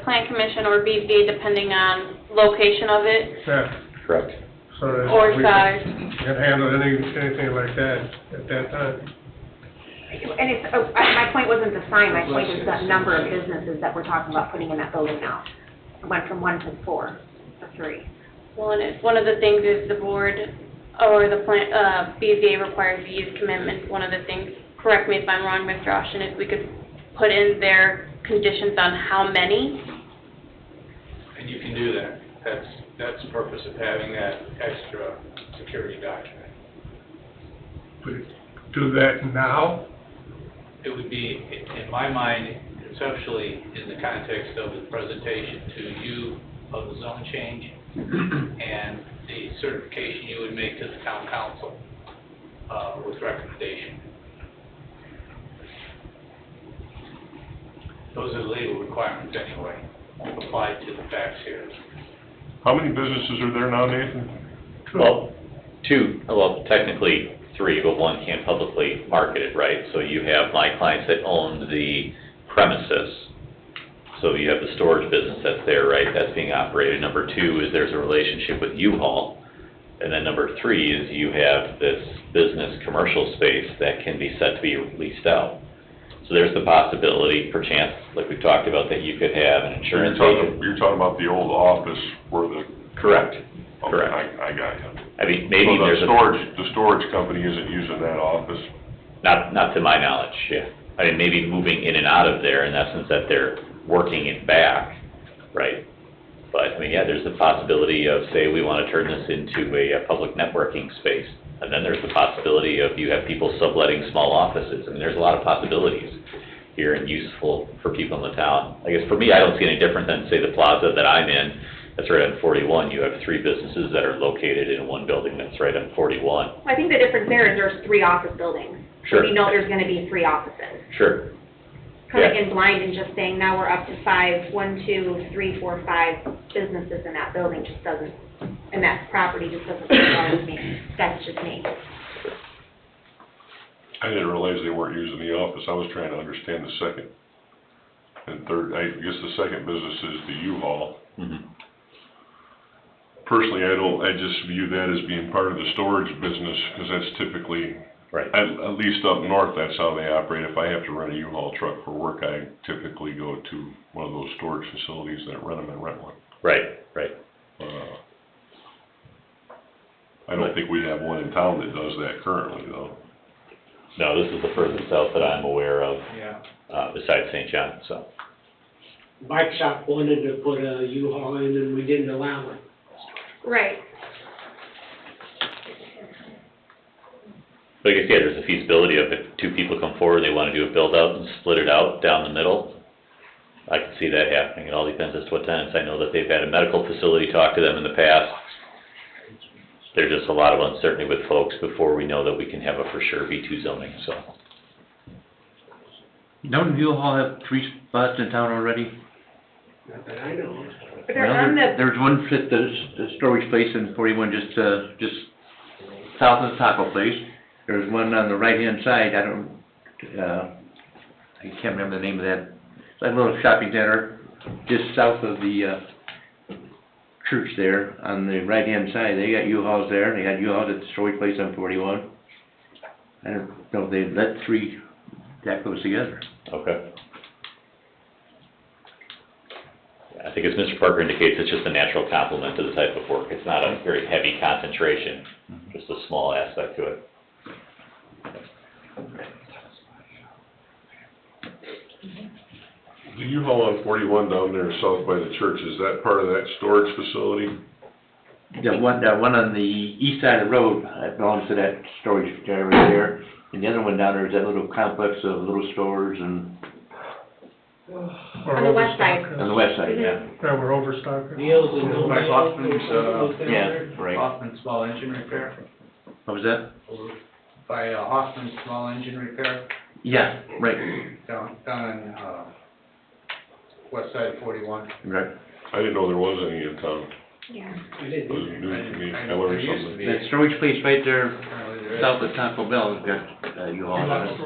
Plan commission or BZA, depending on location of it Yeah, Correct. so that or we size. can handle anything like that at that time. And it's, my point wasn't the sign, my point is the number of businesses that we're talking about putting in that building now. It went from 1 to 4 to 3. Well, and one of the things is the board, or the plan, BZA requires use commitments. One of the things, correct me if I'm wrong, Mr. Austin, is we could put in their conditions on how many. And you can do that. That's the purpose of having that extra security document. We do that now? It would be, in my mind, conceptually, in the context of the presentation to you of the zone change and the certification you would make to the town council with recommendation. Those are the legal requirements anyway, applied to the facts here. How many businesses are there now, Nathan? Well, 2, well, technically 3, but 1 can't publicly market it, right? So you have my clients that own the premises. So you have the storage business that's there, right? That's being operated. Number 2 is there's a relationship with UHaul. And then number 3 is you have this business commercial space that can be set to be leased out. So there's the possibility, perchance, like we talked about, that you could have an insurance agent. You're talking about the old office where the... Correct. Okay, Correct. I got you. I mean, maybe So there's the storage company isn't using that office? not to my knowledge, yeah. I mean, maybe moving in and out of there in essence that they're working it back, right? But, I mean, yeah, there's the possibility of, say, we want to turn this into a public networking space. And then there's the possibility of you have people subletting small offices. I mean, there's a lot of possibilities here and useful for people in the town. I guess for me, I don't see any different than, say, the plaza that I'm in. That's right on 41. You have 3 businesses that are located in one building that's right on 41. I think the difference there is there's 3 office buildings. Sure. So we know there's gonna be 3 offices. Sure. Coming Yeah. in blind and just saying now we're up to 5, 1, 2, 3, 4, 5 businesses in that building just doesn't, and that property just doesn't fit well with me. That's just me. I didn't realize they weren't using the office. I was trying to understand the second and third. I guess the second business is the U-Haul. Mm-hmm. Personally, I just view that as being part of the storage business, because that's typically, Right. at least up north, that's how they operate. If I have to rent a U-Haul truck for work, I typically go to one of those storage facilities that rent them and rent one. Right, right. I don't think we have one in town that does that currently, though. No, this is the furthest south that I'm aware of, Yeah. besides St. John, so. Bike shop wanted to put a U-Haul in and we didn't allow it. Right. Like I said, there's a feasibility of if 2 people come forward, they want to do a build-out and split it out down the middle. I can see that happening. It all depends as to what tenants. I know that they've had a medical facility talk to them in the past. There's just a lot of uncertainty with folks before we know that we can have a for sure B2 zoning, so. Don't U-Haul have 3 spots in town already? Not that I know of. But they're on the, There's one at the storage place in 41, just south of the taco place. There's one on the right-hand side, I don't, I can't remember the name of that, that little shopping center just south of the, church there on the right-hand side. They got U-Hauls there, they got U-Hauls at the storage place on 41. I don't know if they let three that close together. Okay. I think as Mr. Parker indicates, it's just a natural complement to the type of work. It's not a very heavy concentration, just a small aspect to it. The U-Haul on 41 down there south by the church, is that part of that storage facility? The one on the east side of the road, belongs to that storage area right there. And the other one down there is that little complex of little stores and, On the west side. on the west side, yeah. Yeah, we're overstocking. Neil's and no By Neil's, Hoffman's, those down there? Yeah, right. Hoffman Small Engine Repair, What was that? over by Hoffman Small Engine Repair, Yeah, right, down on, west side of 41. right. I didn't know there was any in town. Yeah. I It didn't was either. news to me. I There learned used to something. be. That storage place right there, Apparently there is. south of Taco Bell, has got, U-Haul on it.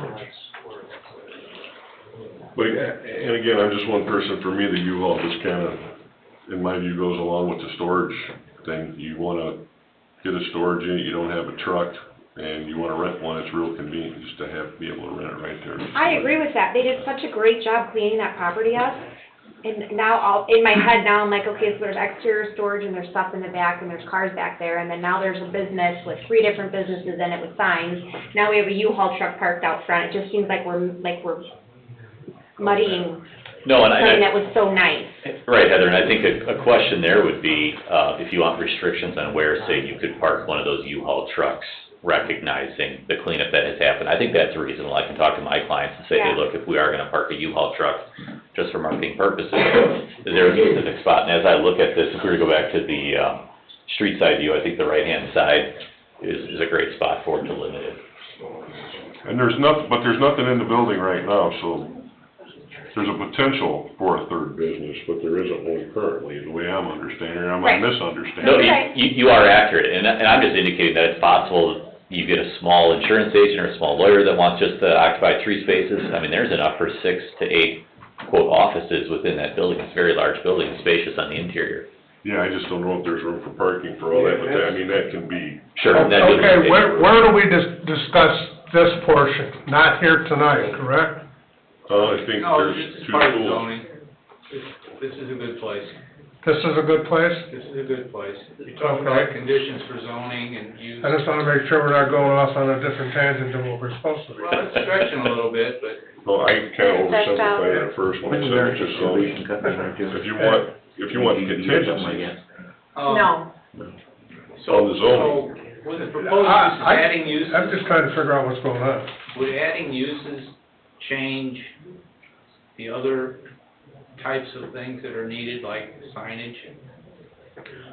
But, and again, I'm just one person, for me, the U-Haul just kinda, in my view, goes along with the storage thing. You wanna get a storage unit, you don't have a truck, and you wanna rent one, it's real convenient just to be able to rent it right there. I agree with that. They did such a great job cleaning that property up. And now, in my head now, I'm like, okay, so there's exterior storage and there's stuff in the back and there's cars back there. And then now there's a business with 3 different businesses in it with signs. Now we have a U-Haul truck parked out front. It just seems like we're muddying No, and something that was so nice. Right, Heather, and I think a question there would be, if you want restrictions on where, say, you could park one of those U-Haul trucks, recognizing the cleanup that has happened. I think that's reasonable. I can talk to my clients and say, hey, Yeah. look, if we are gonna park a U-Haul truck just for marketing purposes, is there a specific spot? And as I look at this, if we were to go back to the, street side view, I think the right-hand side is a great spot for it to limit it. And there's nothing in the building right now, so there's a potential for a third business, but there isn't one currently, the way I'm understanding it. I might Right. misunderstand. No, Okay. you are accurate, and I'm just indicating that it's possible you get a small insurance agent or a small lawyer that wants just to occupy 3 spaces. I mean, there's enough for 6 to 8, quote, offices within that building. It's a very large building, spacious on the interior. Yeah, I just don't know if there's room for parking for all that, but that, I mean, that can be, Sure. and that is- Okay, where do we discuss this portion? Not here tonight, correct? I think No, there's this is 2 part of schools. zoning. This is a good place. This is a good place? This is a good place. You're talking about conditions for zoning and use. I just wanna make sure we're not going off on a different tangent than what we're supposed to be. Well, it's stretching a little bit, but Well, I kinda That's oversimplified it at first when I said it's just zoning. If you want contingencies No. on the zoning, So, with the proposed uses, adding uses, I'm just trying to figure out what's going on. would adding uses change the other types of things that are needed, like signage?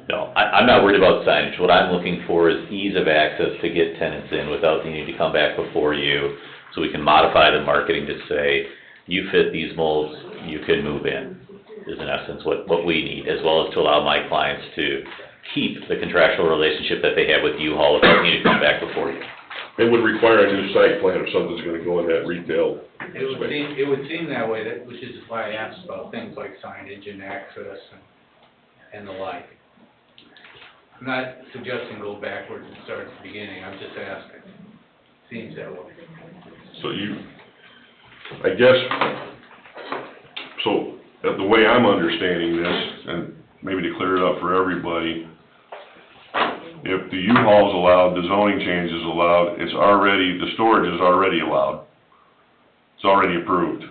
No, I'm not worried about signage. What I'm looking for is ease of access to get tenants in without needing to come back before you, so we can modify the marketing to say, you fit these molds, you can move in, is in essence what we need, as well as to allow my clients to keep the contractual relationship that they have with U-Haul without needing to come back before you. it would require a new site plan if something's gonna go in that retail space. It would seem that way, which is why I asked about things like signage and access and the like. I'm not suggesting go backwards and start at the beginning, I'm just asking. Seems that way. So I guess, so, the way I'm understanding this, and maybe to clear it up for everybody, if the U-Haul is allowed, the zoning change is allowed, the storage is already allowed. It's already approved.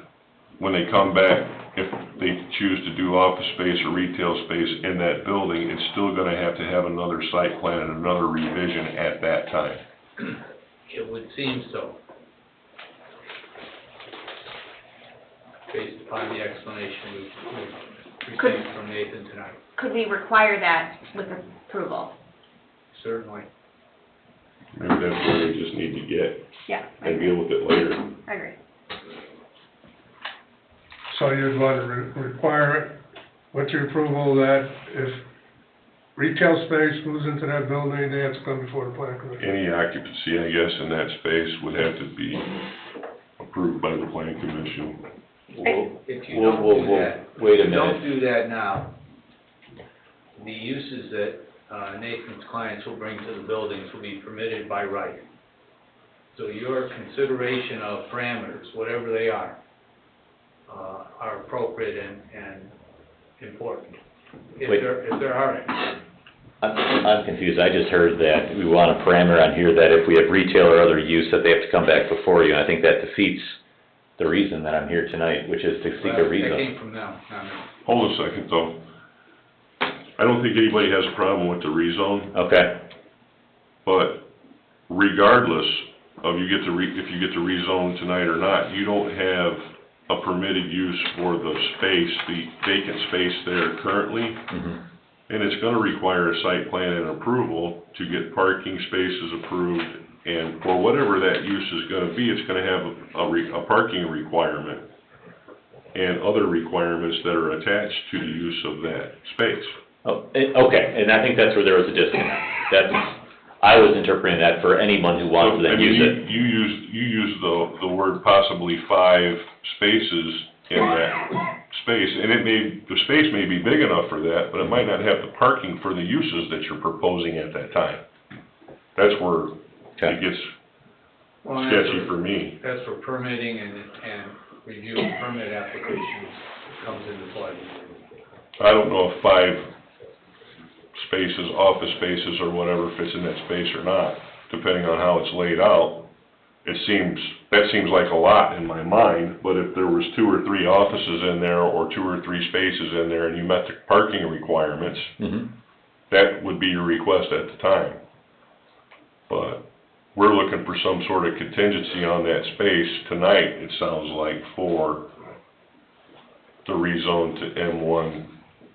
When they come back, if they choose to do office space or retail space in that building, it's still gonna have to have another site plan and another revision at that time. It would seem so. Based upon the explanation we've received from Nathan tonight, Could we require that with approval? certainly. Maybe that's where we just need to get Yeah, I and agree. deal with it later. I agree. So you'd want to require it with your approval that if retail space moves into that building, they have to come before the plan commission. Any occupancy, I guess, in that space would have to be approved by the planning commission. If you don't do that, wait a if you don't minute. do that now, the uses that Nathan's clients will bring to the buildings will be permitted by right. So your consideration of parameters, whatever they are appropriate and important, if Wait. there are any. I'm confused. I just heard that we want a parameter on here that if we have retail or other use, that they have to come back before you. And I think that defeats the reason that I'm here tonight, which is to seek a That rezone. came from them, not me. Hold a second though. I don't think anybody has a problem with the rezone, Okay, but regardless of if you get to rezone tonight or not, you don't have a permitted use for the space, the vacant space there currently. mhm, And it's gonna require a site plan and approval to get parking spaces approved, and for whatever that use is gonna be, it's gonna have a parking requirement and other requirements that are attached to the use of that space. oh, okay, and I think that's where there was a disconnect. I was interpreting that for anyone who wants to So, I then mean, use it. You used the word possibly 5 spaces in that space, and the space may be big enough for that, but it might not have the parking for the uses that you're proposing at that time. That's where it gets Well, sketchy for me. That's for permitting and reviewing permit applications comes into play. I don't know if 5 spaces, office spaces or whatever fits in that space or not, depending on how it's laid out. That seems like a lot in my mind, but if there was 2 or 3 offices in there or 2 or 3 spaces in there and you met the parking requirements, Mhm. that would be your request at the time. But we're looking for some sort of contingency on that space tonight, it sounds like, for the rezone to M1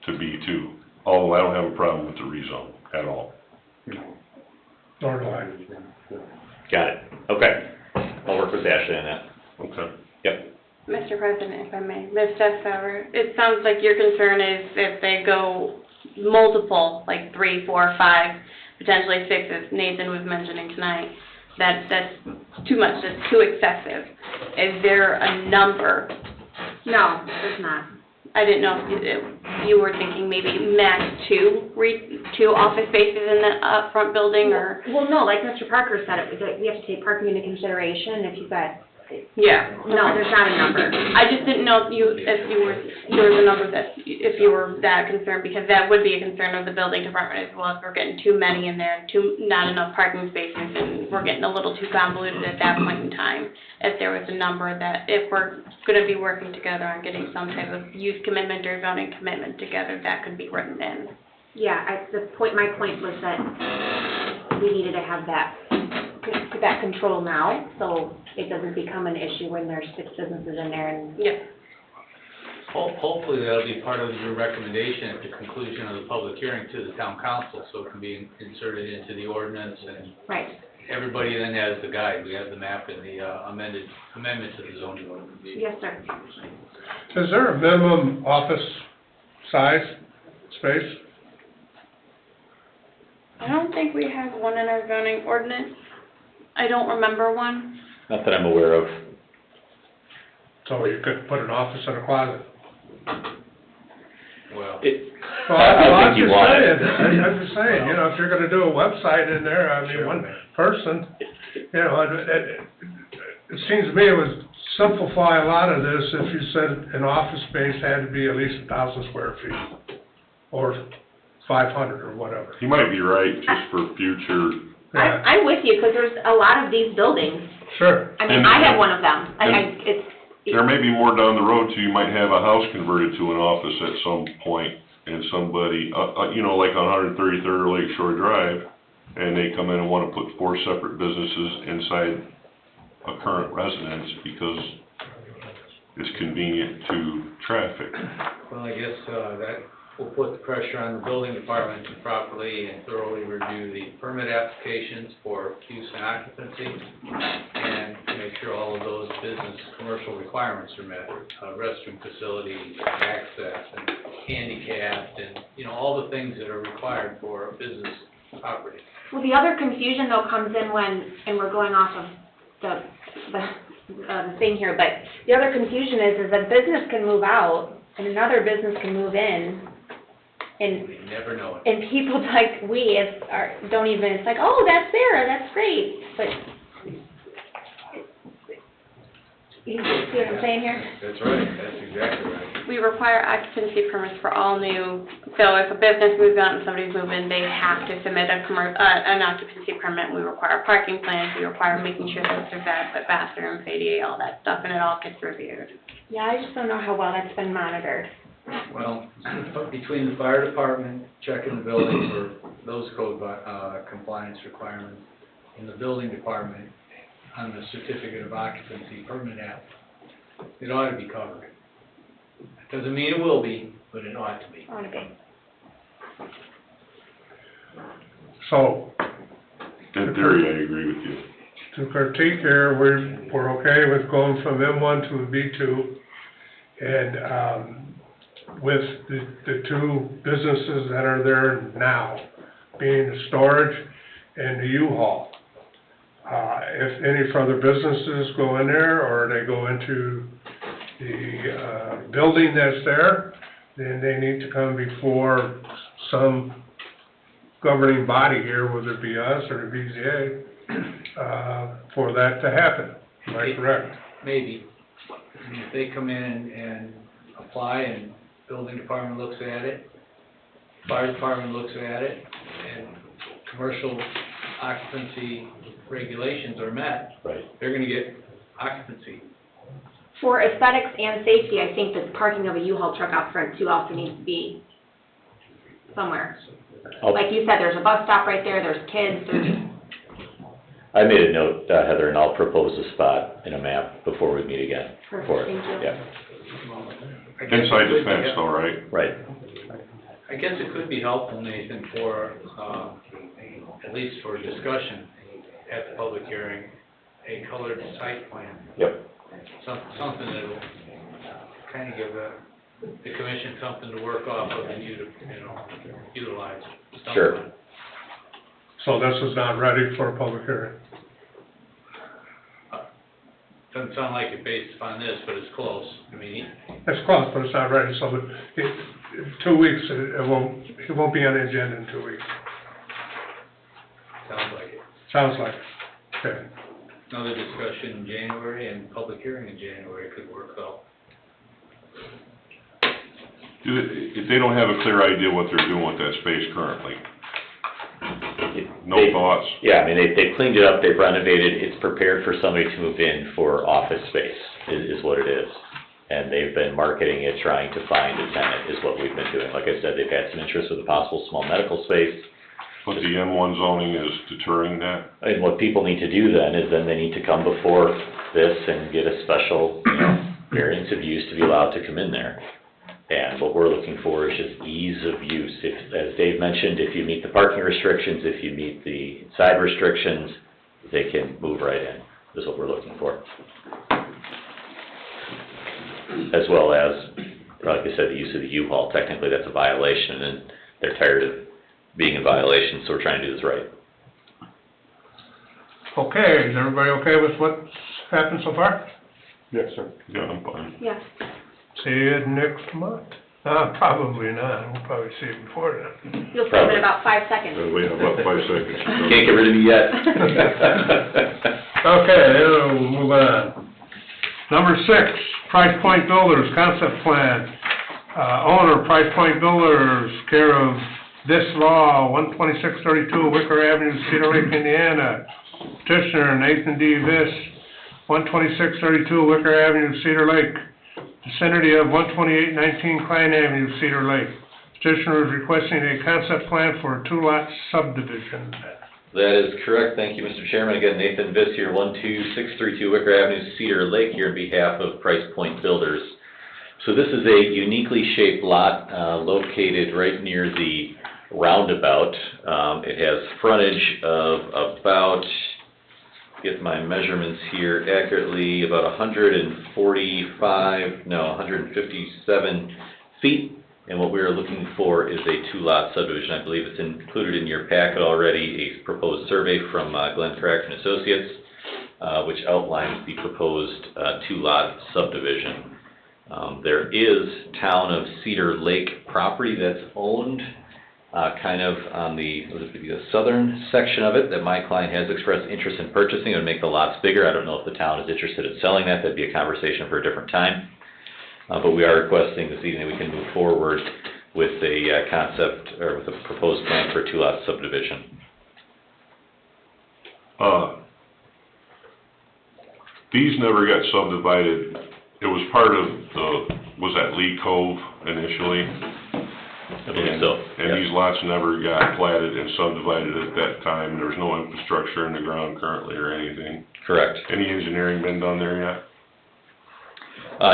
to B2. Although I don't have a problem with the rezone at all. Nor do I. Got it, okay. I'll work with Ashley on that. Okay. Yep. Mr. President, if I may, Ms. Stashower, it sounds like your concern is if they go multiple, like 3, 4, 5, potentially 6, as Nathan was mentioning tonight, that's too much, that's too excessive. Is there a number? No, there's not. I didn't know if you were thinking maybe max 2 office spaces in the front building, or? Well, no, like Mr. Parker said, we have to take parking into consideration, if you've got, Yeah. no, there's not a number. I just didn't know if there was a number if you were that concerned, because that would be a concern of the building department as well, if we're getting too many in there, and not enough parking spaces, and we're getting a little too convoluted at that point in time. If there was a number that, if we're gonna be working together on getting some type of use commitment or zoning commitment together, that could be written in. Yeah, my point was that we needed to have that control now, so it doesn't become an issue when there's 6 businesses in there and. Yeah. Hopefully that'll be part of your recommendation at the conclusion of the public hearing to the town council, so it can be inserted into the ordinance, and Right. everybody then has the guide. We have the map and the amendment to the zoning ordinance. Yes, sir. Is there a minimum office size, space? I don't think we have one in our zoning ordinance. I don't remember one. Not that I'm aware of. So you could put an office in a closet? Well, Well, I I'm think you just want saying, it. I'm just saying, if you're gonna do a website in there, I mean, one person, it seems to me it would simplify a lot of this if you said an office space had to be at least 1,000 square feet, or 500 or whatever. You might be right, just for future. Yeah. I'm with you, because there's a lot of these buildings. Sure. I mean, And- I have one of them. There may be more down the road too. You might have a house converted to an office at some point, and somebody, like on 133rd Lake Shore Drive, and they come in and want to put 4 separate businesses inside a current residence because it's convenient to traffic. well, I guess that will put the pressure on the building department to properly and thoroughly review the permit applications for use and occupancy, and make sure all of those business, commercial requirements are met, restroom facilities, access, and handicapped, and, all the things that are required for a business property. Well, the other confusion though comes in when, and we're going off of the thing here, but the other confusion is a business can move out and another business can move in. And, You never know. and people like don't even, it's like, oh, that's there, that's great, but you see what I'm saying here? That's right, that's exactly right. We require occupancy permits for all new, so if a business moves out and somebody's moving, they have to submit an occupancy permit. We require parking plans, we require making sure that there's adequate bathrooms, ADA, all that stuff, and it all gets reviewed. Yeah, I just don't know how well that's been monitored. Well, between the fire department checking the building for those code compliance requirements, and the building department on the certificate of occupancy permit app, it ought to be covered. Doesn't mean it will be, but it ought to be. Ought to be. So, In theory, I agree with you. to critique here, we're okay with going from M1 to B2. And, with the two businesses that are there now, being the storage and the U-Haul. If any further businesses go in there, or they go into the, building that's there, then they need to come before some governing body here, whether it be us or the BZA, for that to happen. Am I correct? Maybe. I mean, if they come in and apply and building department looks at it, fire department looks at it, and commercial occupancy regulations are met, Right. they're gonna get occupancy. For aesthetics and safety, I think the parking of a U-Haul truck out front too also needs to be somewhere. Like you said, there's a bus stop right there, there's kids, there's, I made a note, Heather, and I'll propose a spot in a map before we meet again. Perfect, for it. thank you. Yeah, I guess Inside it the could be fence hel- though, right? right. I guess it could be helpful, Nathan, for, at least for discussion at the public hearing, a colored site plan. Yep. Something that'll kind of give the commission something to work off of and utilize. Sure. So this is not ready for a public hearing? Doesn't sound like it based upon this, but it's close. I mean, It's close, but it's not ready, so in 2 weeks, it won't be on the agenda in 2 weeks. sounds like it. Sounds like, okay. Another discussion in January and public hearing in January could work out. If they don't have a clear idea what they're doing with that space currently, no They- thoughts? Yeah, I mean, they've cleaned it up, they've renovated, it's prepared for somebody to move in for office space, is what it is. And they've been marketing it, trying to find a tenant, is what we've been doing. Like I said, they've had some interest with a possible small medical space. But the M1 zoning is deterring that? And what people need to do then is they need to come before this and get a special, variance of use to be allowed to come in there. And what we're looking for is just ease of use. If, as Dave mentioned, if you meet the parking restrictions, if you meet the side restrictions, they can move right in, is what we're looking for. As well as, like I said, the use of the U-Haul. Technically, that's a violation, and they're tired of being in violation, so we're trying to do this right. Okay, is everybody okay with what's happened so far? Yes, sir. Yeah, I'm fine. yeah. See you next month? Probably not, we'll probably see it before then. You'll see them in about 5 seconds. Wait about 5 seconds. Can't get rid of me yet. Okay, then we'll move on. Number 6, Price Point Builders Concept Plan. Owner, Price Point Builders, care of this law, 12632 Wicker Avenue, Cedar Lake, Indiana. Petitioner Nathan D. Viss, 12632 Wicker Avenue, Cedar Lake. Vicinity of 12819 Klein Avenue, Cedar Lake. Petitioner is requesting a concept plan for a 2-lot subdivision. That is correct. Thank you, Mr. Chairman. Again, Nathan Viss here, 12632 Wicker Avenue, Cedar Lake, here on behalf of Price Point Builders. So this is a uniquely shaped lot located right near the roundabout. It has frontage of about, get my measurements here accurately, about 157 feet. And what we are looking for is a 2-lot subdivision. I believe it's included in your packet already, a proposed survey from Glenn Crack and Associates. which outlines the proposed two-lot subdivision. There is town of Cedar Lake property that's owned kind of on the southern section of it that my client has expressed interest in purchasing. It would make the lots bigger. I don't know if the town is interested in selling that. That'd be a conversation for a different time. But we are requesting this evening we can move forward with a concept or with a proposed plan for a two-lot subdivision. These never got subdivided. It was part of was that Lee Cove initially? I believe so. And these lots never got platted and subdivided at that time. There was no infrastructure in the ground currently or anything. Correct. Any engineering been done there yet?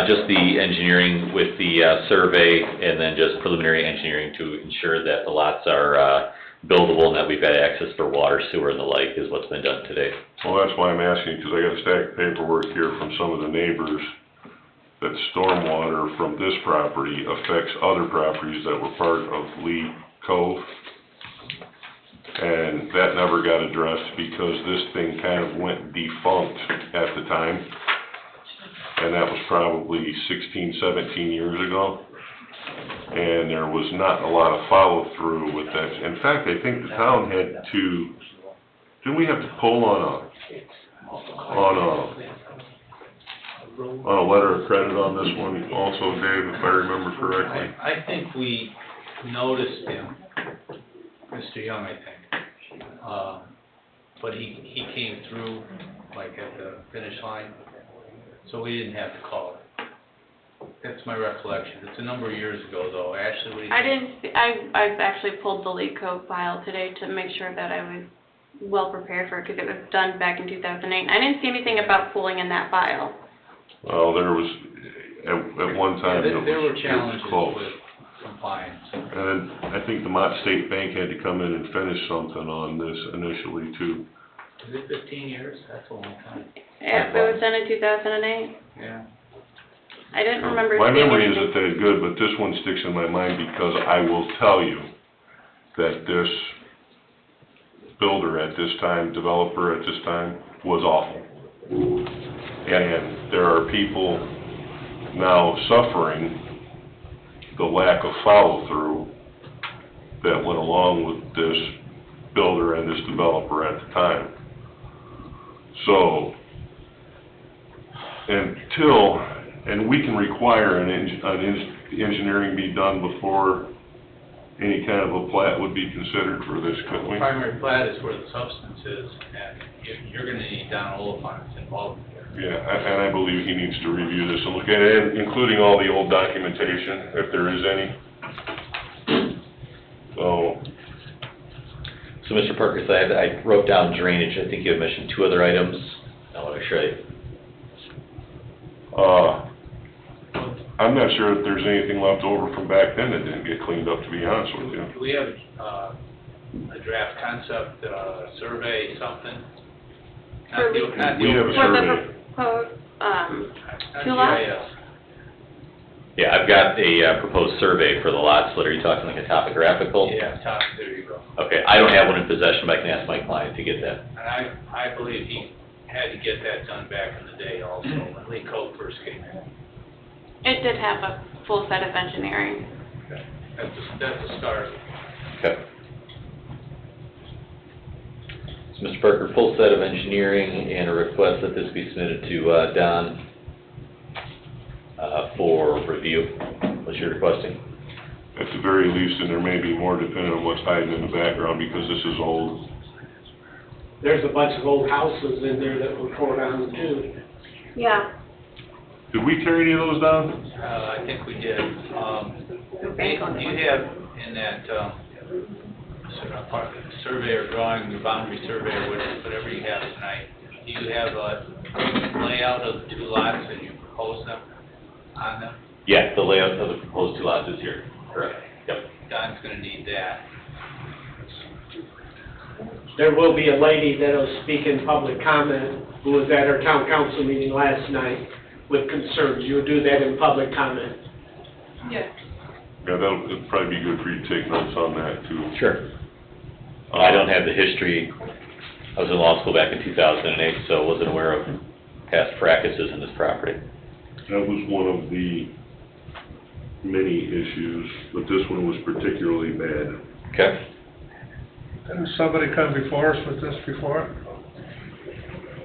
Just the engineering with the survey and then just preliminary engineering to ensure that the lots are buildable and that we've got access for water, sewer, and the like is what's been done today. Well, that's why I'm asking, because I got a stack of paperwork here from some of the neighbors that stormwater from this property affects other properties that were part of Lee Cove. And that never got addressed because this thing kind of went defunct at the time. And that was probably 16, 17 years ago. And there was not a lot of follow-through with that. In fact, I think the town had to, didn't we have to pull on a letter of credit on this one also, Dave, if I remember correctly? I think we noticed him, Mr. Young, I think. But he came through, like, at the finish line, so we didn't have to call it. That's my recollection. It's a number of years ago, though. Ashley, what do you think? I've actually pulled the Lee Cove file today to make sure that I was well prepared for it, because it was done back in 2008. I didn't see anything about pulling in that file. Well, there was, at one time, Yeah, there were it challenges was close. with compliance. And then I think the Mott State Bank had to come in and finish something on this initially too. Is it 15 years? That's a long time. Yeah, it was done in 2008. Yeah. I didn't remember My seeing memory anything. isn't that good, but this one sticks in my mind because I will tell you that this builder at this time, developer at this time, was awful. And there are people now suffering the lack of follow-through that went along with this builder and this developer at the time. So, and we can require an engineering be done before any kind of a plat would be considered for this, couldn't we? Primary plat is where the substance is, and you're gonna need Don Oliphant involved here. Yeah, and I believe he needs to review this and look at it, including all the old documentation, if there is any. So, Mr. Parker, I wrote down drainage. I think you had mentioned two other items. I want to make sure I'm not sure if there's anything left over from back then that didn't get cleaned up, to be honest with you. Do we have a draft concept, survey, something? Not the We have a survey. For the proposed, two lots? GIS. Yeah, I've got a proposed survey for the lot split. Are you talking like a topographical? Yeah, there you go. Okay, I don't have one in possession, but I can ask my client to get that. And I believe he had to get that done back in the day also, when Lee Cove first came in. It did have a full set of engineering. Okay. That's a start. Okay. So, Mr. Parker, full set of engineering and a request that this be submitted to Don for review. What you're requesting? At the very least, and there may be more depending on what's hiding in the background, because this is old. There's a bunch of old houses in there that were torn down too. Yeah. Did we tear any of those down? I think we did. Do you have in that survey or drawing, your boundary survey or whatever you have tonight, do you have a layout of the two lots and you propose them on them? Yeah, the layout of the proposed two lots is here. Correct. Yep. Don's gonna need that. There will be a lady that'll speak in public comment who was at our town council meeting last night with concerns. You'll do that in public comment. Yes. Yeah, it'd probably be good for you to take notes on that too. Sure. I don't have the history I was in law school back in 2008, so wasn't aware of past practices in this property. That was one of the many issues, but this one was particularly bad. Okay. Didn't somebody come before us with this before?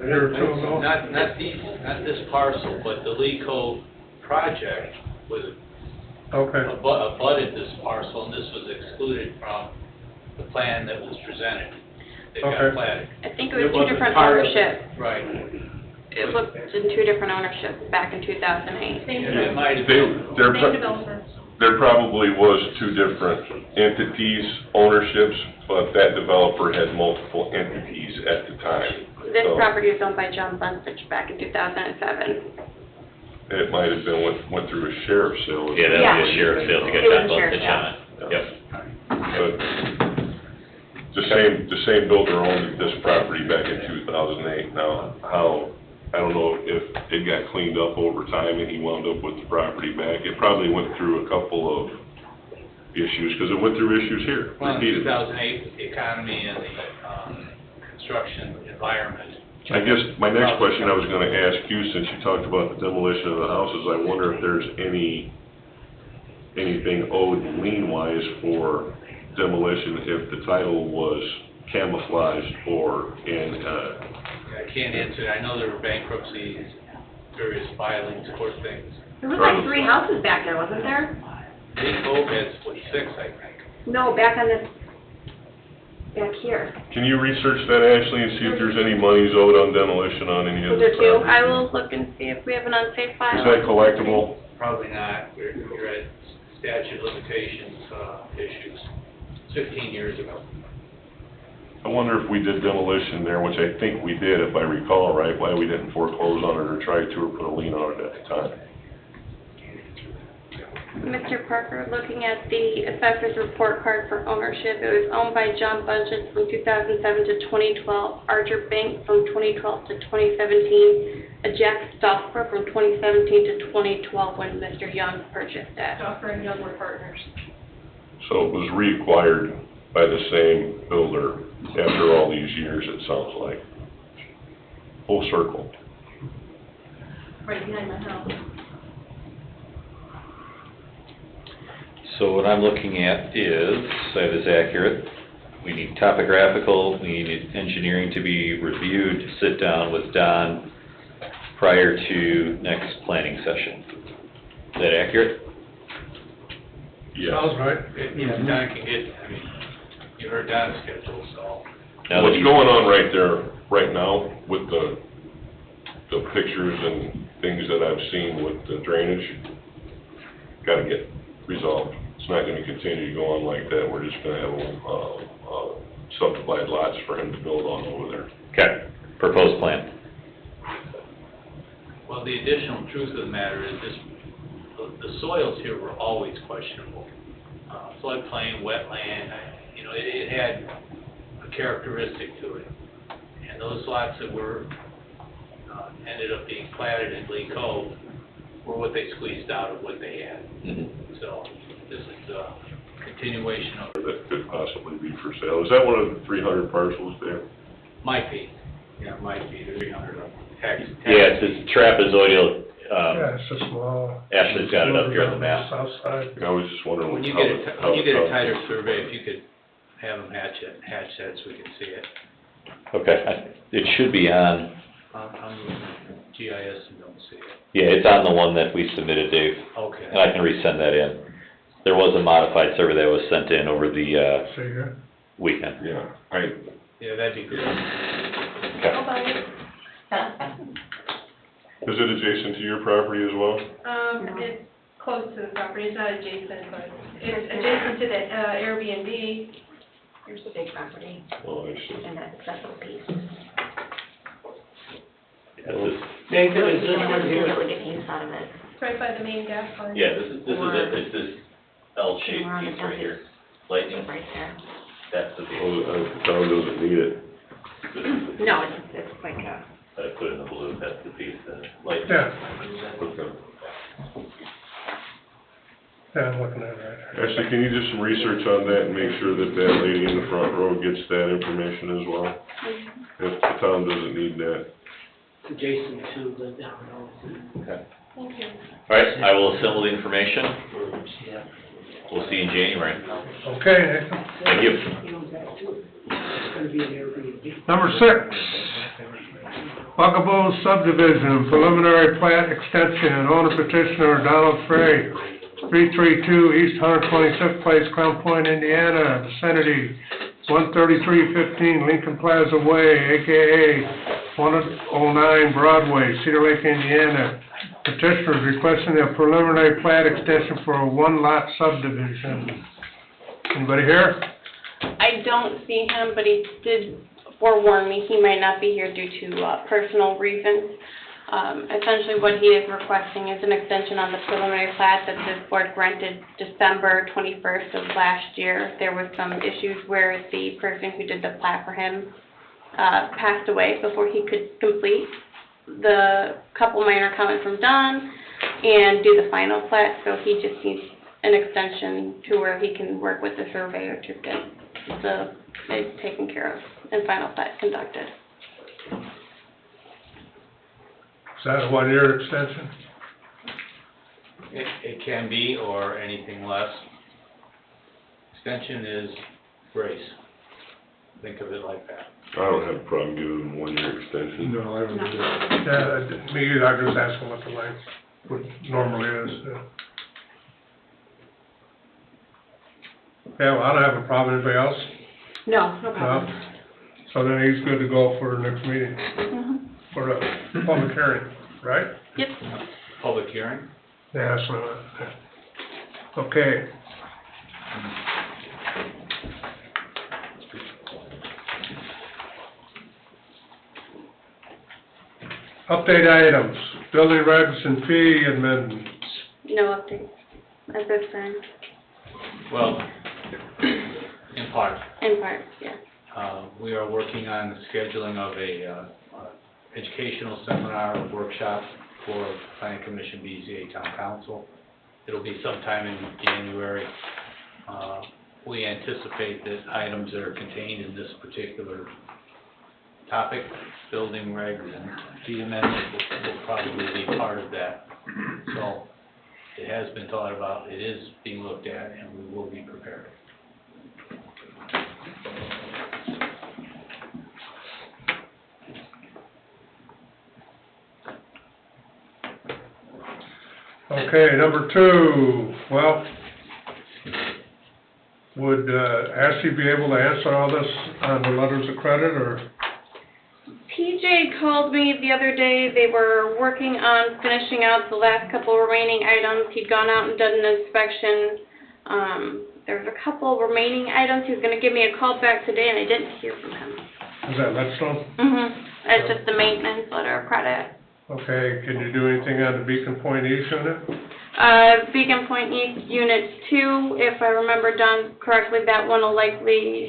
A year or two ago? Not this parcel, but the LCK project was Okay, abutted this parcel, and this was excluded from the plan that was presented. It got Okay. platted. I think it It was two wasn't different part of it. ownership. Right. It looked in two different ownerships back in 2008. It might have They, been. there probably was two different entities, ownerships, but that developer had multiple entities at the time. This So property was owned by John Bunsich back in 2007. it might have been, went through a sheriff's sale. Yeah, that would be a sheriff's sale to get It was John a sheriff's Bunsich on it. Yep. But the same builder owned this property back in 2008. Now, how, I don't know if it got cleaned up over time and he wound up with the property back. It probably went through a couple of issues, because it went through issues here, Well, in repeatedly. 2008, with the economy and the construction environment. I guess my next question I was gonna ask you, since you talked about the demolition of the houses, I wonder if there's anything owed lien-wise for demolition if the title was camouflaged or in, I can't answer that. I know there were bankruptcies, various filings, court things. There was like 3 houses back there, wasn't there? LCK has, what, 6, I think. No, back on this, back here. can you research that, Ashley, and see if there's any monies owed on demolition on any of Was the there 2? properties? I will look and see if we have an unsafe file. Is that collectible? Probably not. You're at statute of limitations issues. 15 years ago. I wonder if we did demolition there, which I think we did, if I recall right, why we didn't foreclose on it or try to, or put a lien on it at the time. Mr. Parker, looking at the assessor's report card for ownership, it was owned by John Bunsich from 2007 to 2012, Archer Bank from 2012 to 2017, a Jack Stoffler from 2017 to 2012 when Mr. Young purchased it. Stoffer and Young were partners. So it was reacquired by the same builder after all these years, it sounds like. Full circle. Right behind my house. So what I'm looking at is, site is accurate. We need topographical, we need engineering to be reviewed, sit down with Don prior to next planning session. Is that accurate? Yes. sounds right. Yeah, Don can get, I mean, you heard Don's schedule, so. Now that What's he's- going on right there, right now, with the pictures and things that I've seen with the drainage, gotta get resolved. It's not gonna continue to go on like that. We're just gonna have subdivided lots for him to build on over there. Okay, proposed plan. Well, the additional truth of the matter is this, the soils here were always questionable. Floodplain, wetland, you know, it had a characteristic to it. And those lots that were, ended up being platted in LCK were what they squeezed out of what they had. So this is a continuation of, That could possibly be for sale. Is that one of the 300 parcels there? might be, yeah, might be, the 300 of tax. Yeah, it's this trapezoidal, Yeah, it's a small. Ashley's got it up here on the map. South side. I was just wondering When you how get it- a, how when you it get a comes. tighter survey, if you could have them hatch that so we can see it. Okay, it should be on, I'm looking at GIS and don't see it. yeah, it's on the one that we submitted, Dave, Okay. and I can resend that in. There was a modified survey that was sent in over the, See here? weekend. Yeah, Yeah, that'd be good. Okay. is it adjacent to your property as well? It's close to the property, it's not adjacent, but it's adjacent to the Airbnb. Here's the big property, Oh, I see. and that's that little piece. Yeah, this, Nathan, is this Yeah, one you here? can really get use out of it. It's right by the main gas line. yeah, this is it, it's this L-shaped Around the piece right here. dumpster. Lightning, Right there. that's the piece Oh, the town doesn't need it. No, it's like a, that I put in the blue, that's the piece, that lightning. Yeah. Okay. Yeah, I'm looking at it right here. Ashley, can you do some research on that and make sure that that lady in the front row gets that information as well? If the town doesn't need that. Adjacent to the down. Okay. Thank you. All right, I will assemble the information. We'll see you in January. Okay, Nathan. Thank you. It's gonna be an Airbnb. Number 6, Lot Subdivision, preliminary plat extension, owner petitioner Donald Frey, 332 East 125th Place, Crown Point, Indiana, vicinity 13315 Lincoln Plaza Way, AKA 109 Broadway, Cedar Lake, Indiana. Petitioner is requesting a preliminary plat extension for a one-lot subdivision. Anybody here? I don't see him, but he did forewarn me he might not be here due to personal reasons. Essentially what he is requesting is an extension on the preliminary plat that this board granted December 21st of last year. There was some issues where the person who did the plat for him passed away before he could complete the couple minor comments from Don and do the final plat, so he just needs an extension to where he can work with the surveyor to get the it taken care of and final plat conducted. Is that a one-year extension? It can be, or anything less. Extension is grace. Think of it like that. I don't have a problem giving them a 1-year extension. No, I don't do that. Yeah, me either, I'm just asking what the length would normally is. Yeah, well, I don't have a problem, anybody else? No, no problem. No? So then he's good to go for the next meeting, for a public hearing, right? Yep. Public hearing? Yeah, that's what I, okay. Update items, building regs and fee amendments. No updates at this time, Well, in part. in part, yeah. We are working on the scheduling of a educational seminar workshop for Planning Commission, BZA Town Council. It'll be sometime in January. We anticipate that items that are contained in this particular topic, building regs and fee amendments, will probably be part of that. So it has been thought about, it is being looked at, and we will be prepared. Okay, number 2, well, would Ashley be able to answer all this on the letters of credit, or? PJ called me the other day. They were working on finishing out the last couple remaining items. He'd gone out and done an inspection. There's a couple remaining items. He was going to give me a call back today, and I didn't hear from him. Is that Ledstone? It's just the maintenance letter of credit. Okay, can you do anything on the Beacon Point East unit? Beacon Point East Unit 2, if I remember Don correctly, that one will likely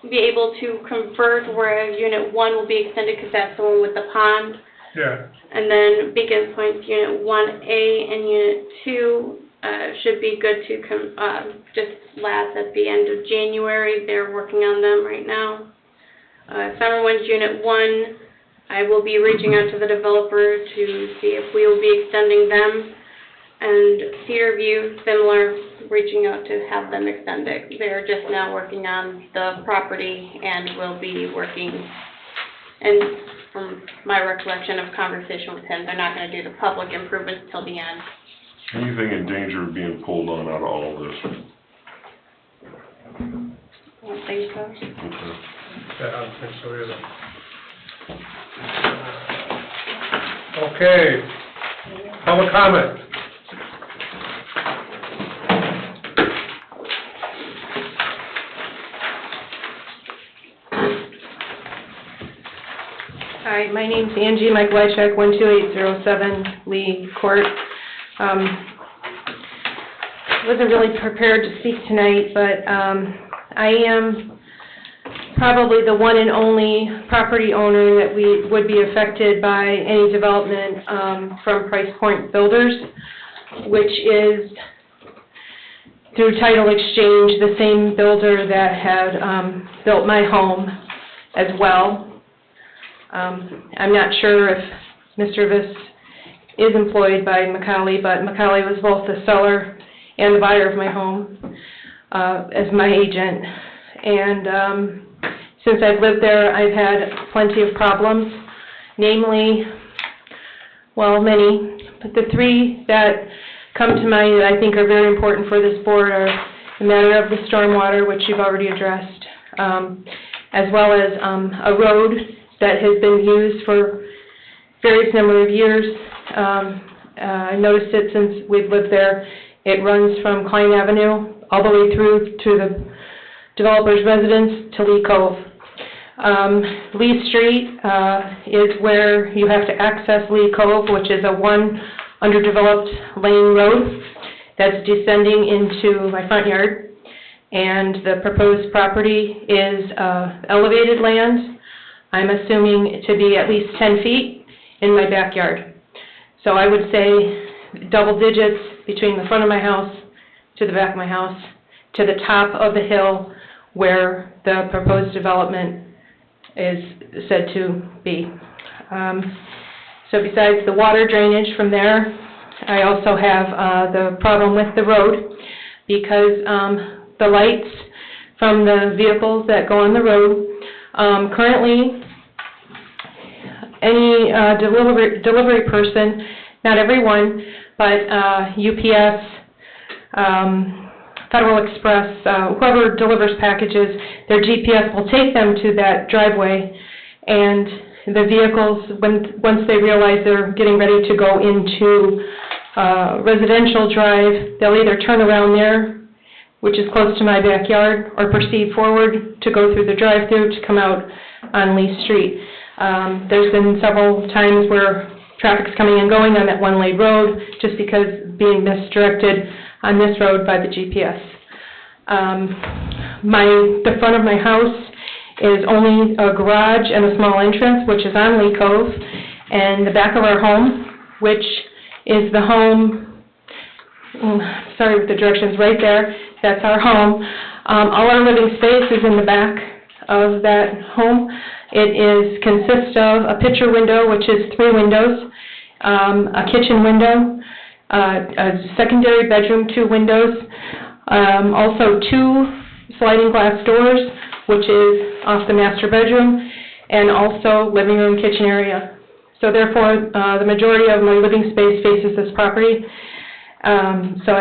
be able to convert, whereas Unit 1 will be extended because that's the one with the pond. Yeah. And then Beacon Point's Unit 1A and Unit 2 should be good to just last at the end of January. They're working on them right now. Summer One's Unit 1, I will be reaching out to the developer to see if we will be extending them. And Cedar View, similar, reaching out to have them extended. They're just now working on the property and will be working, and from my recollection of conversation with him, they're not going to do the public improvements till the end. Anything in danger of being pulled on out of all of this? I don't think so. Okay. Yeah, I don't think so either. Okay, public comment. Hi, my name's Angie, Mike Wyshak, 12807 Lee Court. Wasn't really prepared to speak tonight, but I am probably the one and only property owner that would be affected by any development from Price Point Builders, which is through title exchange, the same builder that had built my home as well. I'm not sure if Mr. Viss is employed by McCauley, but McCauley was both the seller and the buyer of my home as my agent. And since I've lived there, I've had plenty of problems, namely, well, many, but the three that come to mind that I think are very important for this board are the matter of the stormwater, which you've already addressed, as well as a road that has been used for various number of years. I noticed it since we've lived there. It runs from Klein Avenue all the way through to the developer's residence to Lee Cove. Lee Street is where you have to access Lee Cove, which is a one underdeveloped lane road that's descending into my front yard. And the proposed property is elevated land. I'm assuming to be at least 10 feet in my backyard. So I would say double digits between the front of my house to the back of my house to the top of the hill where the proposed development is said to be. So besides the water drainage from there, I also have the problem with the road because the lights from the vehicles that go on the road, currently any delivery person, not everyone, but UPS, Federal Express, whoever delivers packages, their GPS will take them to that driveway, and the vehicles, once they realize they're getting ready to go into residential drive, they'll either turn around there, which is close to my backyard, or proceed forward to go through the drive-through to come out on Lee Street. There's been several times where traffic's coming and going on that one-lane road just because being misdirected on this road by the GPS. The front of my house is only a garage and a small entrance, which is on Lee Cove, and the back of our home, which is the home, sorry with the directions, right there, that's our home. All our living space is in the back of that home. It consists of a picture window, which is 3 windows, a kitchen window, a secondary bedroom, 2 windows, also 2 sliding glass doors, which is off the master bedroom, and also living room, kitchen area. So therefore, the majority of my living space faces this property. So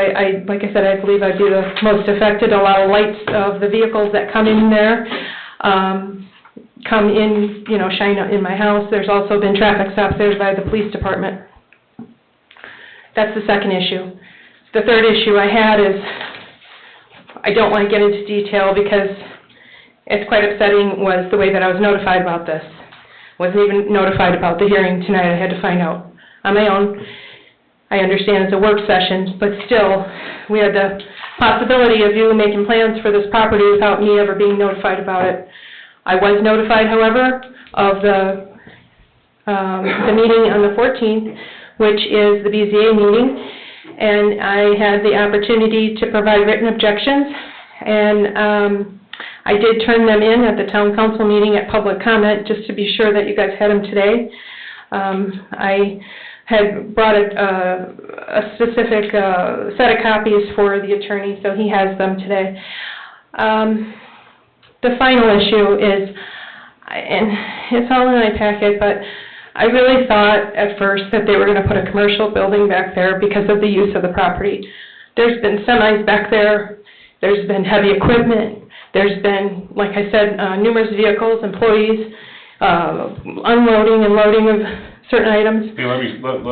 like I said, I believe I'd be the most affected. A lot of lights of the vehicles that come in there come in, shine in my house. There's also been traffic stops there by the police department. That's the second issue. The third issue I had is, I don't want to get into detail because it's quite upsetting, was the way that I was notified about this. Wasn't even notified about the hearing tonight. I had to find out on my own. I understand it's a work session, but still, we had the possibility of you making plans for this property without me ever being notified about it. I was notified, however, of the meeting on the 14th, which is the BZA meeting, and I had the opportunity to provide written objections, and I did turn them in at the town council meeting at public comment, just to be sure that you guys had them today. I had brought a specific set of copies for the attorney, so he has them today. The final issue is, and it's all in my packet, but I really thought at first that they were going to put a commercial building back there because of the use of the property. There's been semis back there, there's been heavy equipment, there's been, like I said, numerous vehicles, employees, unloading and loading of certain items. Hey, let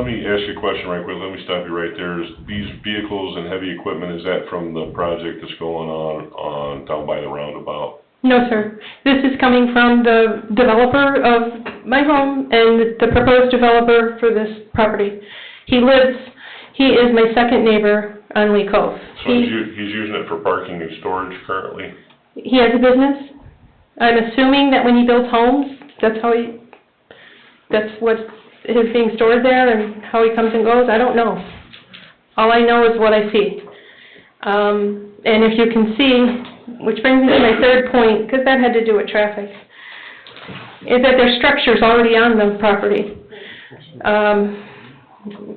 me ask you a question right quick. Let me stop you right there. These vehicles and heavy equipment, is that from the project that's going on down by the roundabout? No, sir. This is coming from the developer of my home and the proposed developer for this property. He is my second neighbor on Lee Cove. So he's using it for parking and storage currently? He has a business. I'm assuming that when he builds homes, that's what is being stored there and how he comes and goes. I don't know. All I know is what I see. And if you can see, which brings me to my third point, because that had to do with traffic, is that there's structures already on the property.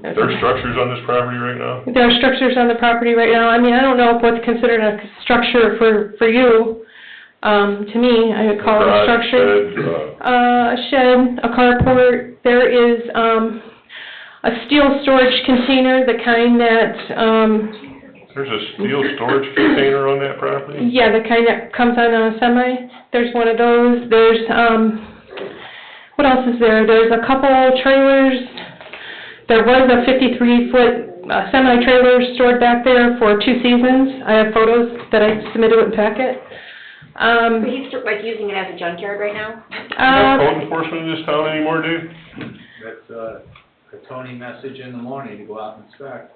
There are structures on this property right now? There are structures on the property right now. I mean, I don't know if what's considered a structure for you. To me, I would call it a structure. A shed, a carport. There is, a steel storage container, the kind that, There's a steel storage container on that property? yeah, the kind that comes on a semi. There's one of those. There's, what else is there? There's a couple trailers. There was a 53-foot semi-trailer stored back there for 2 seasons. I have photos that I submitted with the packet. So he's like using it as a junkyard right now? You have code enforcement in this town anymore, Dave? That's a Tony message in the morning to go out and inspect.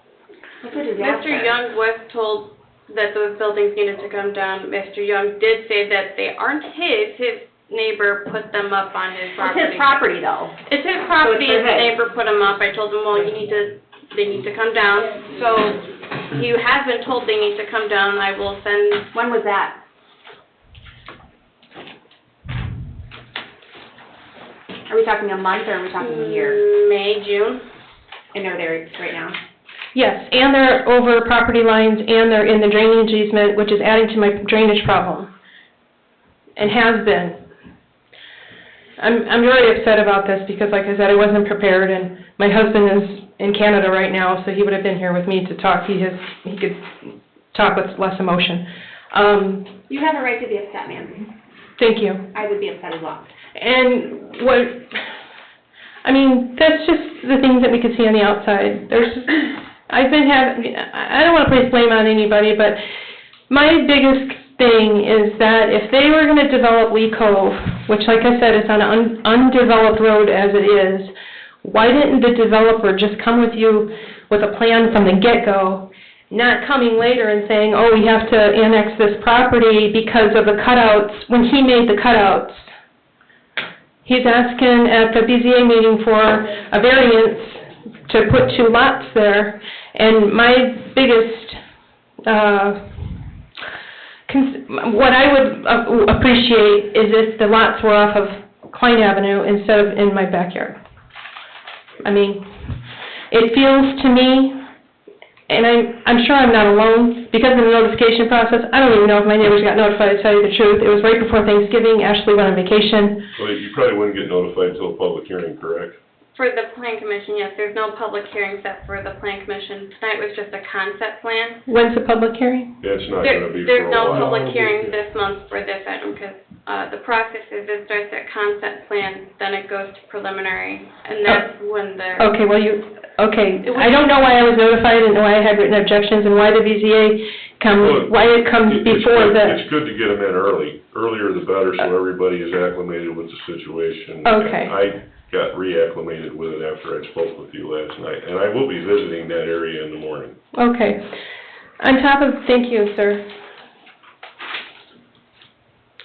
What's a disaster? Mr. Young was told that those buildings needed to come down. Mr. Young did say that they aren't his. His neighbor put them up on his property. It's his property though. It's his property, So it's his for his. neighbor put them up. I told him, well, they need to come down. So he has been told they need to come down. I will send. When was that? Are we talking a month or are we talking a year? May, June. And they're there right now? Yes, and they're over property lines, and they're in the drainage easement, which is adding to my drainage problem, and has been. I'm very upset about this, because like I said, I wasn't prepared, and my husband is in Canada right now, so he would have been here with me to talk. He could talk with less emotion. You have a right to be upset, ma'am. Thank you. I would be upset as well. And I mean, that's just the things that we could see on the outside. I don't want to place blame on anybody, but my biggest thing is that if they were going to develop Lee Cove, which like I said, is on an undeveloped road as it is, why didn't the developer just come with you with a plan from the get-go, not coming later and saying, oh, we have to annex this property because of the cutouts, when he made the cutouts? He's asking at the BZA meeting for a variance to put 2 lots there, and my biggest, what I would appreciate is if the lots were off of Klein Avenue instead of in my backyard. I mean, it feels to me, and I'm sure I'm not alone, because of the notification process, I don't even know if my neighbors got notified, to tell you the truth. It was right before Thanksgiving. Ashley went on vacation. Well, you probably wouldn't get notified until a public hearing, correct? For the plan commission, yes, there's no public hearing set for the plan commission. Tonight was just a concept plan. When's the public hearing? Yeah, it's not gonna be for There's a no while. public hearing this month for this item, because the process is it starts at concept plan, then it goes to preliminary, and that's when the... Okay, well, I don't know why I was notified and why I had written objections and why the BZA why it comes before the... It's good to get them in early. Earlier the better, so everybody is acclimated with the situation. Okay. And I got reacclimated with it after I spoke with you last night, and I will be visiting that area in the morning. Okay. On top of, thank you, sir.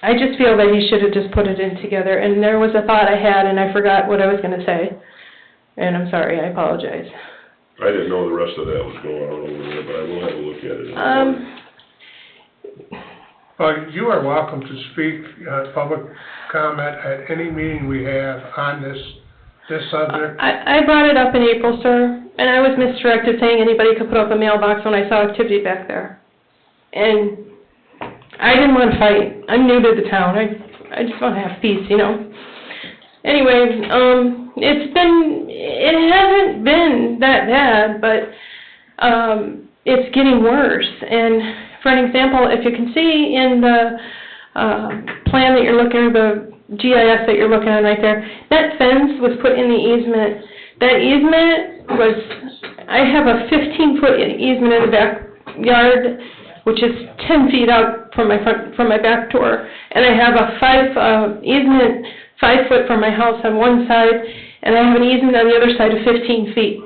I just feel that he should have just put it in together, and there was a thought I had, and I forgot what I was going to say. And I'm sorry, I apologize. I didn't know the rest of that was going on over there, but I will have a look at it in the morning. Well, you are welcome to speak, public comment at any meeting we have on this subject. I brought it up in April, sir, and I was misdirected saying anybody could put up a mailbox when I saw activity back there. And I didn't want to fight. I'm new to the town. I just want to have peace, you know. Anyway, it hasn't been that bad, but it's getting worse. And for an example, if you can see in the plan that you're looking, the GIS that you're looking at right there, that fence was put in the easement. That easement was, I have a 15-foot easement in the backyard, which is 10 feet out from my back door, and I have a easement 5 foot from my house on one side, and I have an easement on the other side of 15 feet.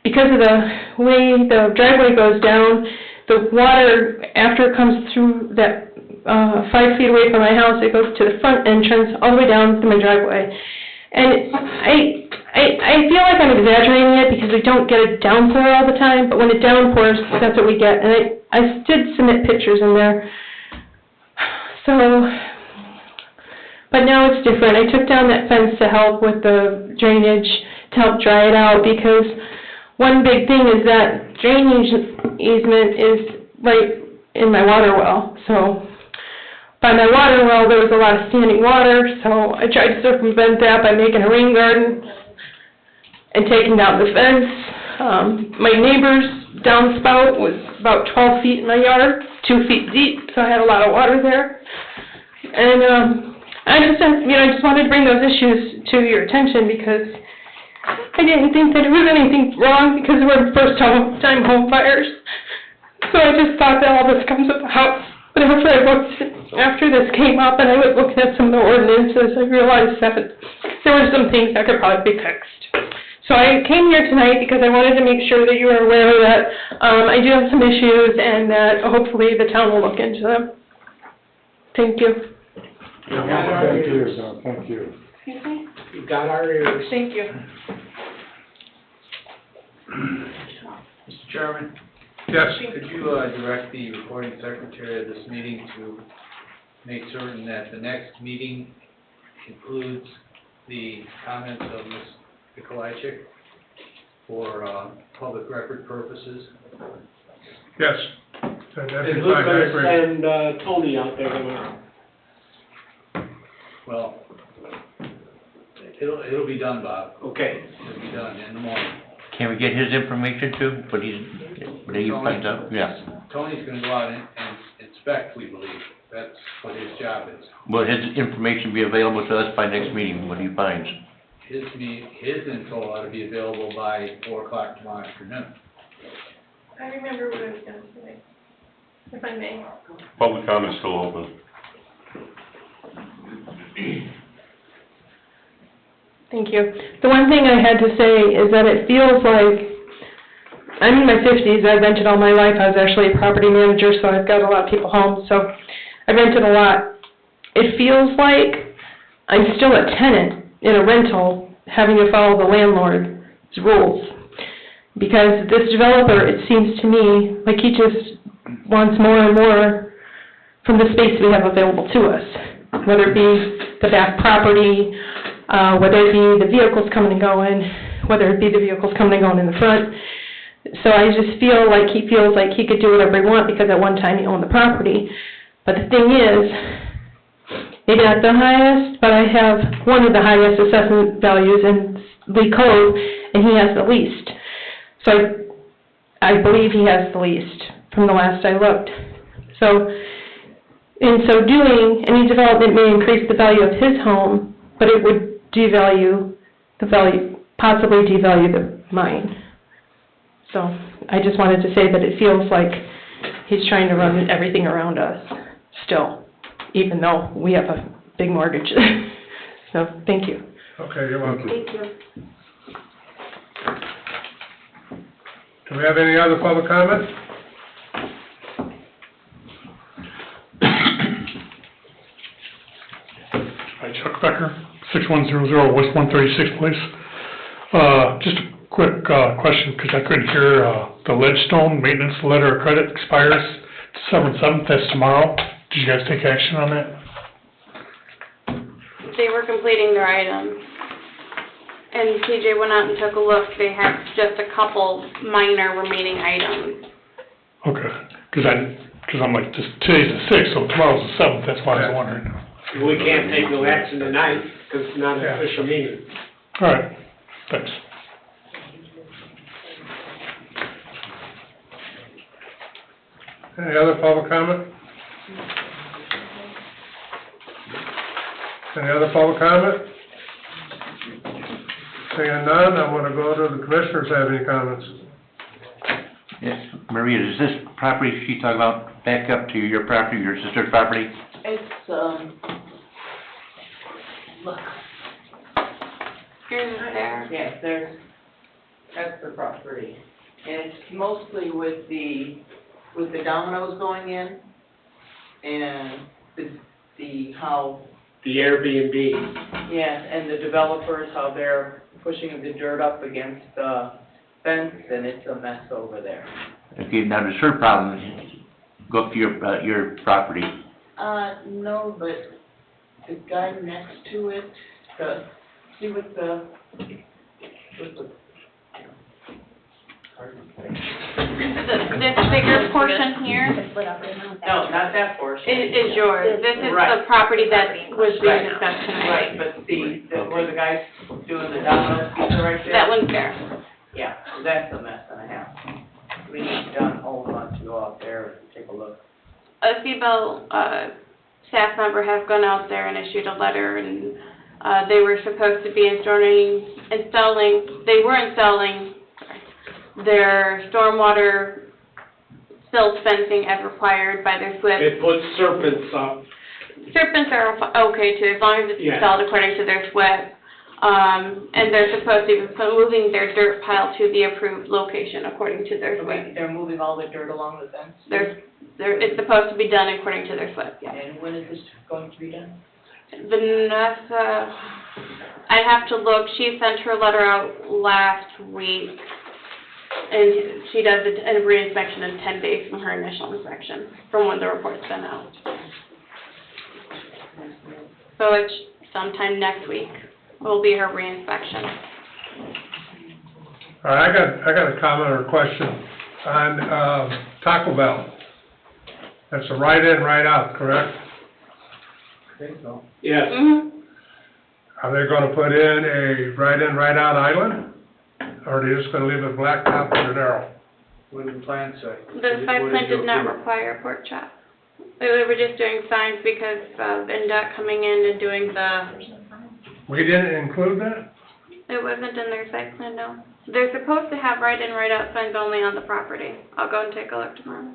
Because of the way the driveway goes down, the water, after it comes through that 5 feet away from my house, it goes to the front entrance all the way down to my driveway. And I feel like I'm exaggerating it because we don't get a downpour all the time, but when it downpours, that's what we get. And I did submit pictures in there. So, but now it's different. I took down that fence to help with the drainage, to help dry it out, because one big thing is that drainage easement is right in my water well. So by my water well, there was a lot of standing water, so I tried to circumvent that by making a rain garden and taking down the fence. My neighbor's downspout was about 12 feet in my yard, 2 feet deep, so I had a lot of water there. And I just wanted to bring those issues to your attention because I didn't think that it was anything wrong because we're first-time home buyers. So I just thought that all this comes about. But after this came up and I was looking at some of the ordinances, I realized that there were some things that could probably be fixed. So I came here tonight because I wanted to make sure that you were aware that I do have some issues and that hopefully the town will look into them. Thank you. Thank you. You got our ears. Thank you. Mr. Chairman? Yes. Could you direct the recording secretary of this meeting to make certain that the next meeting includes the comments of Ms. Nikolajczyk for public record purposes? Yes. And who's gonna send Tony out there tomorrow? Well, it'll be done, Bob. Okay. It'll be done in the morning. Can we get his information too, what he finds out? Yeah. Tony's gonna go out and inspect, we believe. That's what his job is. Will his information be available to us by next meeting, what he finds? His info ought to be available by 4 o'clock tomorrow afternoon. I remember what I was gonna say, if I may. Public comment's still open. Thank you. The one thing I had to say is that it feels like, I'm in my 50s, I rented all my life, I was actually a property manager, so I've got a lot of people home, so I rented a lot. It feels like I'm still a tenant in a rental, having to follow the landlord's rules. Because this developer, it seems to me, like he just wants more and more from the space we have available to us, whether it be the back property, whether it be the vehicles coming and going, whether it be the vehicles coming and going in the front. So I just feel like he feels like he could do whatever he wants because at one time he owned the property. But the thing is, maybe not the highest, but I have one of the highest assessment values in Lee Cove, and he has the least. So I believe he has the least from the last I looked. So in so doing, any development may increase the value of his home, but it would devalue the value, possibly devalue the mine. So I just wanted to say that it feels like he's trying to run everything around us still, even though we have a big mortgage. So thank you. Okay, you're welcome. Thank you. Do we have any other public comment? Hi, Chuck Becker, 6100 West 136th Place. Just a quick question, because I couldn't hear, the Ledgestone maintenance letter of credit expires 7/7, that's tomorrow. Did you guys take action on that? They were completing their items. And TJ went out and took a look, they have just a couple minor remaining items. Okay, because I'm like, today's the 6th, so tomorrow's the 7th, that's why I was wondering. We can't take no action tonight, because it's not an official meeting. All right, thanks. Any other public comment? Any other public comment? Seeing none, I'm gonna go to the commissioners, have any comments? Yes, Maria, does this property she talking about back up to your property, your sister's property? It's, look, Here's there. yeah, that's the property. And it's mostly with the dominoes going in and how The Airbnb. Yeah, and the developers, how they're pushing the dirt up against the fence, and it's a mess over there. Okay, now the third problem is, go up to your property. No, but the guy next to it, see with the, This bigger portion here no, not that portion. is yours. This is Right. the property that was being Right. discussed tonight. Right, but where the guy's doing the domino pizza right there? That one's there. Yeah, that's a mess and a half. We need John Holman to go out there and take a look. A CBEL, staff member have gone out there and issued a letter, and, they were supposed to be installing their stormwater silt fencing as required by their SWIP. It puts serpents up. Serpents are okay too, as long as it's Yeah. installed according to their SWIP. And they're supposed to be moving their dirt pile to the approved location according to their SWIP. They're moving all the dirt along the fence? It's supposed to be done according to their SWIP, yeah. And when is this going to be done? Vanessa, I'd have to look, she sent her letter out last week, and she does a re-inspection in 10 days from her initial inspection, from when the report's been out. So it's sometime next week will be her re-inspection. All right, I got a comment or a question on, Taco Bell. That's a right in, right out, correct? I think so. Yes. Mm-hmm. Are they gonna put in a right in, right out island? Or are they just gonna leave it blacktop with an arrow? What did the plan say? The site plan did not require a pork chop. We were just doing signs because of NDOT coming in and doing We didn't include that? it wasn't in their site plan, no. They're supposed to have right in, right out signs only on the property. I'll go and take a look tomorrow.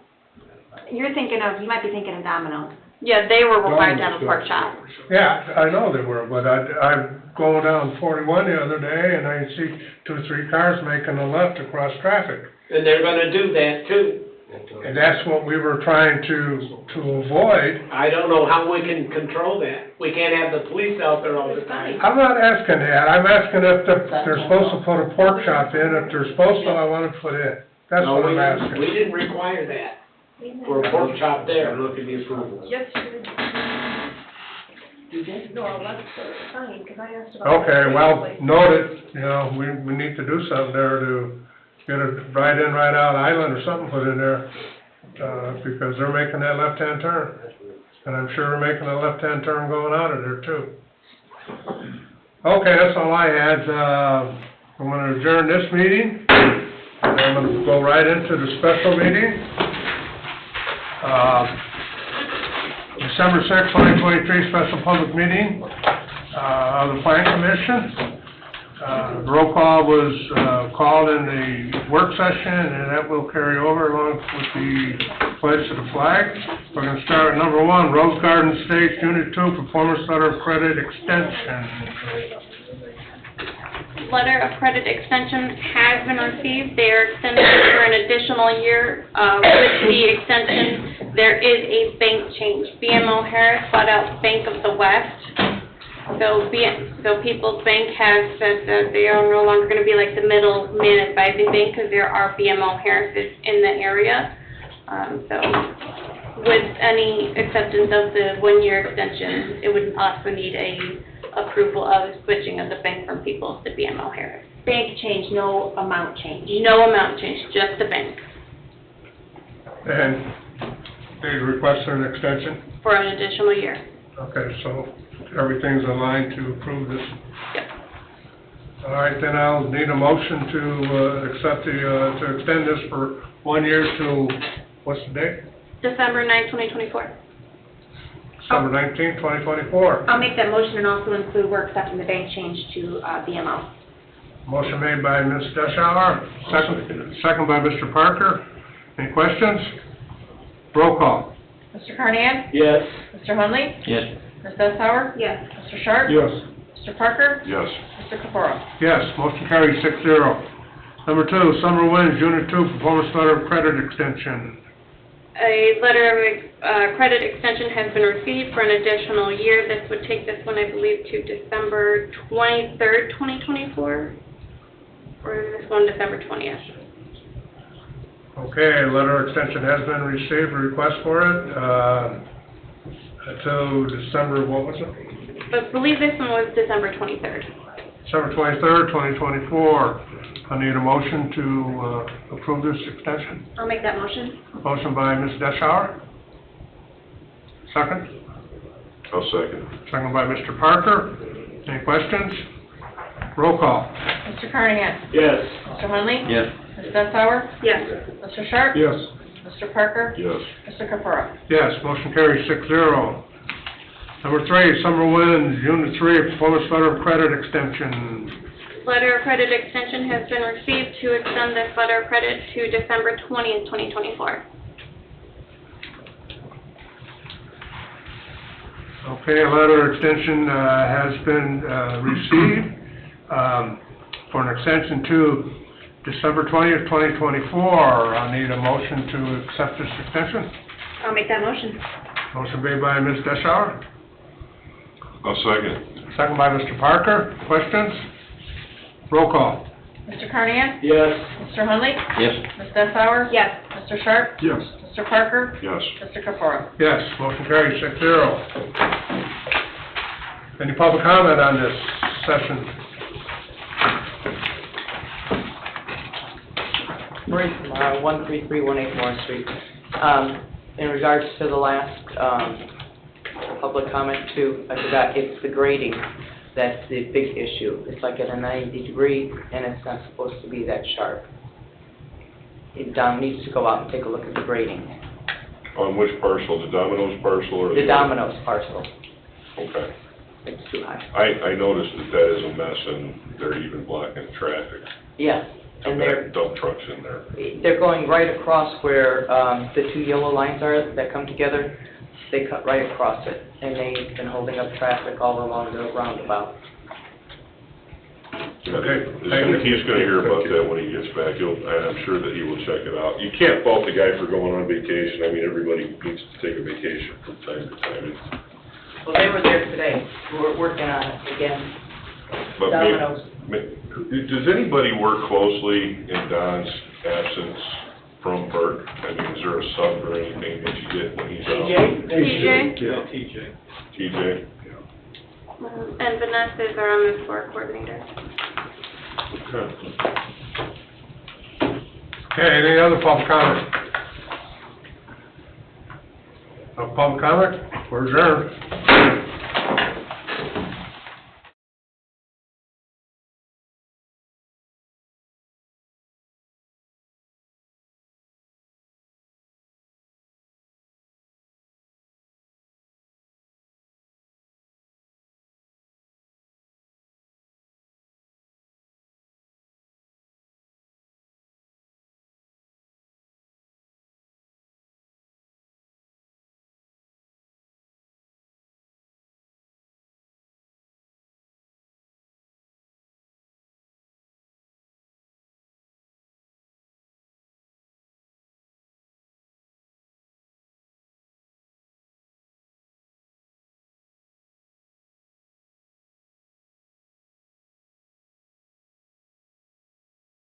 You might be thinking of Domino's. Yeah, they were required to have a pork chop. Yeah, I know they were, but I'm going down 41 the other day and I see 2 or 3 cars making a left across traffic. And they're gonna do that too. And that's what we were trying to avoid. I don't know how we can control that. We can't have the police out there all the time. I'm not asking that, I'm asking if they're supposed to put a pork chop in, if they're supposed to, I want to put in. That's No, what I'm we asking. didn't require that for a pork chop there. Look at the approval. Yes, you did. No, that's fine, because I asked about. Okay, well, noted, we need to do something there to get a right in, right out island or something put in there, because they're making that left-hand turn. And I'm sure they're making a left-hand turn going out of there too. Okay, that's all I had. I'm gonna adjourn this meeting. And I'm gonna go right into the special meeting. December 6, 2023, special public meeting, of the Plan Commission. The roll call was, called in the work session, and that will carry over along with the pledge to the flag. We're gonna start at number 1, Rose Garden Estates, Unit 2, Performance Letter of Credit Extension. Letter of credit extension has been received. They are extending it for an additional year. With the extension, there is a bank change. BMO Harris bought out Bank of the West. So People's Bank has said that they are no longer going to be like the middleman advising bank because there are BMO Harrises in the area. So with any acceptance of the 1-year extension, it would also need a approval of switching of the bank from People's to BMO Harris. Bank change, no amount change. No amount change, just the bank And they requested an extension? for an additional year. Okay, so everything's aligned to approve this? Yep. All right, then I'll need a motion to accept to extend this for 1 year to, what's the date? December 9, 2024. December 19th, 2024. I'll make that motion and also include we're accepting the bank change to BMO. Motion made by Ms. Deschauer, second by Mr. Parker. Any questions? Roll call. Mr. Carnahan? Yes. Mr. Hunley? Yes. Ms. Deskauer? Yes. Mr. Sharp? Yes. Mr. Parker? Yes. Mr. Capora? Yes, motion carries 6-0. Number 2, Summer Winds, Unit 2, Performance Letter of Credit Extension. A letter of credit extension has been received for an additional year. This would take this one, I believe, to December 23rd, 2024, or is this one December 20th? Okay, letter of extension has been received, a request for it, until December, what was it? I believe this one was December 23rd. December 23rd, 2024. I need a motion to approve this extension. I'll make that motion. Motion by Ms. Deschauer. Second? I'll second. Second by Mr. Parker. Any questions? Roll call. Mr. Carnahan? Yes. Mr. Hunley? Yes. Ms. Dessauer? Yes. Mr. Sharp? Yes. Mr. Parker? Yes. Mr. Capura? Yes, motion carries 6-0. Number 3, Summer Winds, Unit 3, proposed letter of credit extension. Letter of credit extension has been received to extend this letter of credit to December 20th, 2024. Okay, a letter of extension has been received for an extension to December 20th, 2024. I need a motion to accept this extension. I'll make that motion. Motion made by Ms. Deschauer, I'll second. second by Mr. Parker. Questions? Roll call. Mr. Carnahan? Yes. Mr. Hunley? Yes. Ms. Dessauer? Yes. Mr. Sharp? Yes. Mr. Parker? Yes. Mr. Capura? Yes, motion carries 6-0. Any public comment on this session? Marie from 13318 Morris Street. In regards to the last public comment too, I forgot, it's the grading that's the big issue. It's like at a 90 degree and it's not supposed to be that sharp. Don needs to go out and take a look at the grading. On which parcel, the Domino's parcel or the? The Domino's parcel, Okay. it's too high. I noticed that is a mess and they're even blocking traffic. Yeah, and Back dump trucks in there. they're going right across where the two yellow lines are that come together. They cut right across it, and they've been holding up traffic all along the roundabout. Okay. He's gonna hear about that when he gets back, and I'm sure that he will check it out. You can't fault the guy for going on vacation, I mean, everybody needs to take a vacation from time to time. Well, they were there today, we're working on it again. But Domino's. does anybody work closely in Don's absence from Bert? I mean, is there a sub or anything that you get when he's out? TJ? Yeah, TJ? And Vanessa is our on the floor coordinator. Okay. Okay, any other public comment? No public comment? We're adjourned.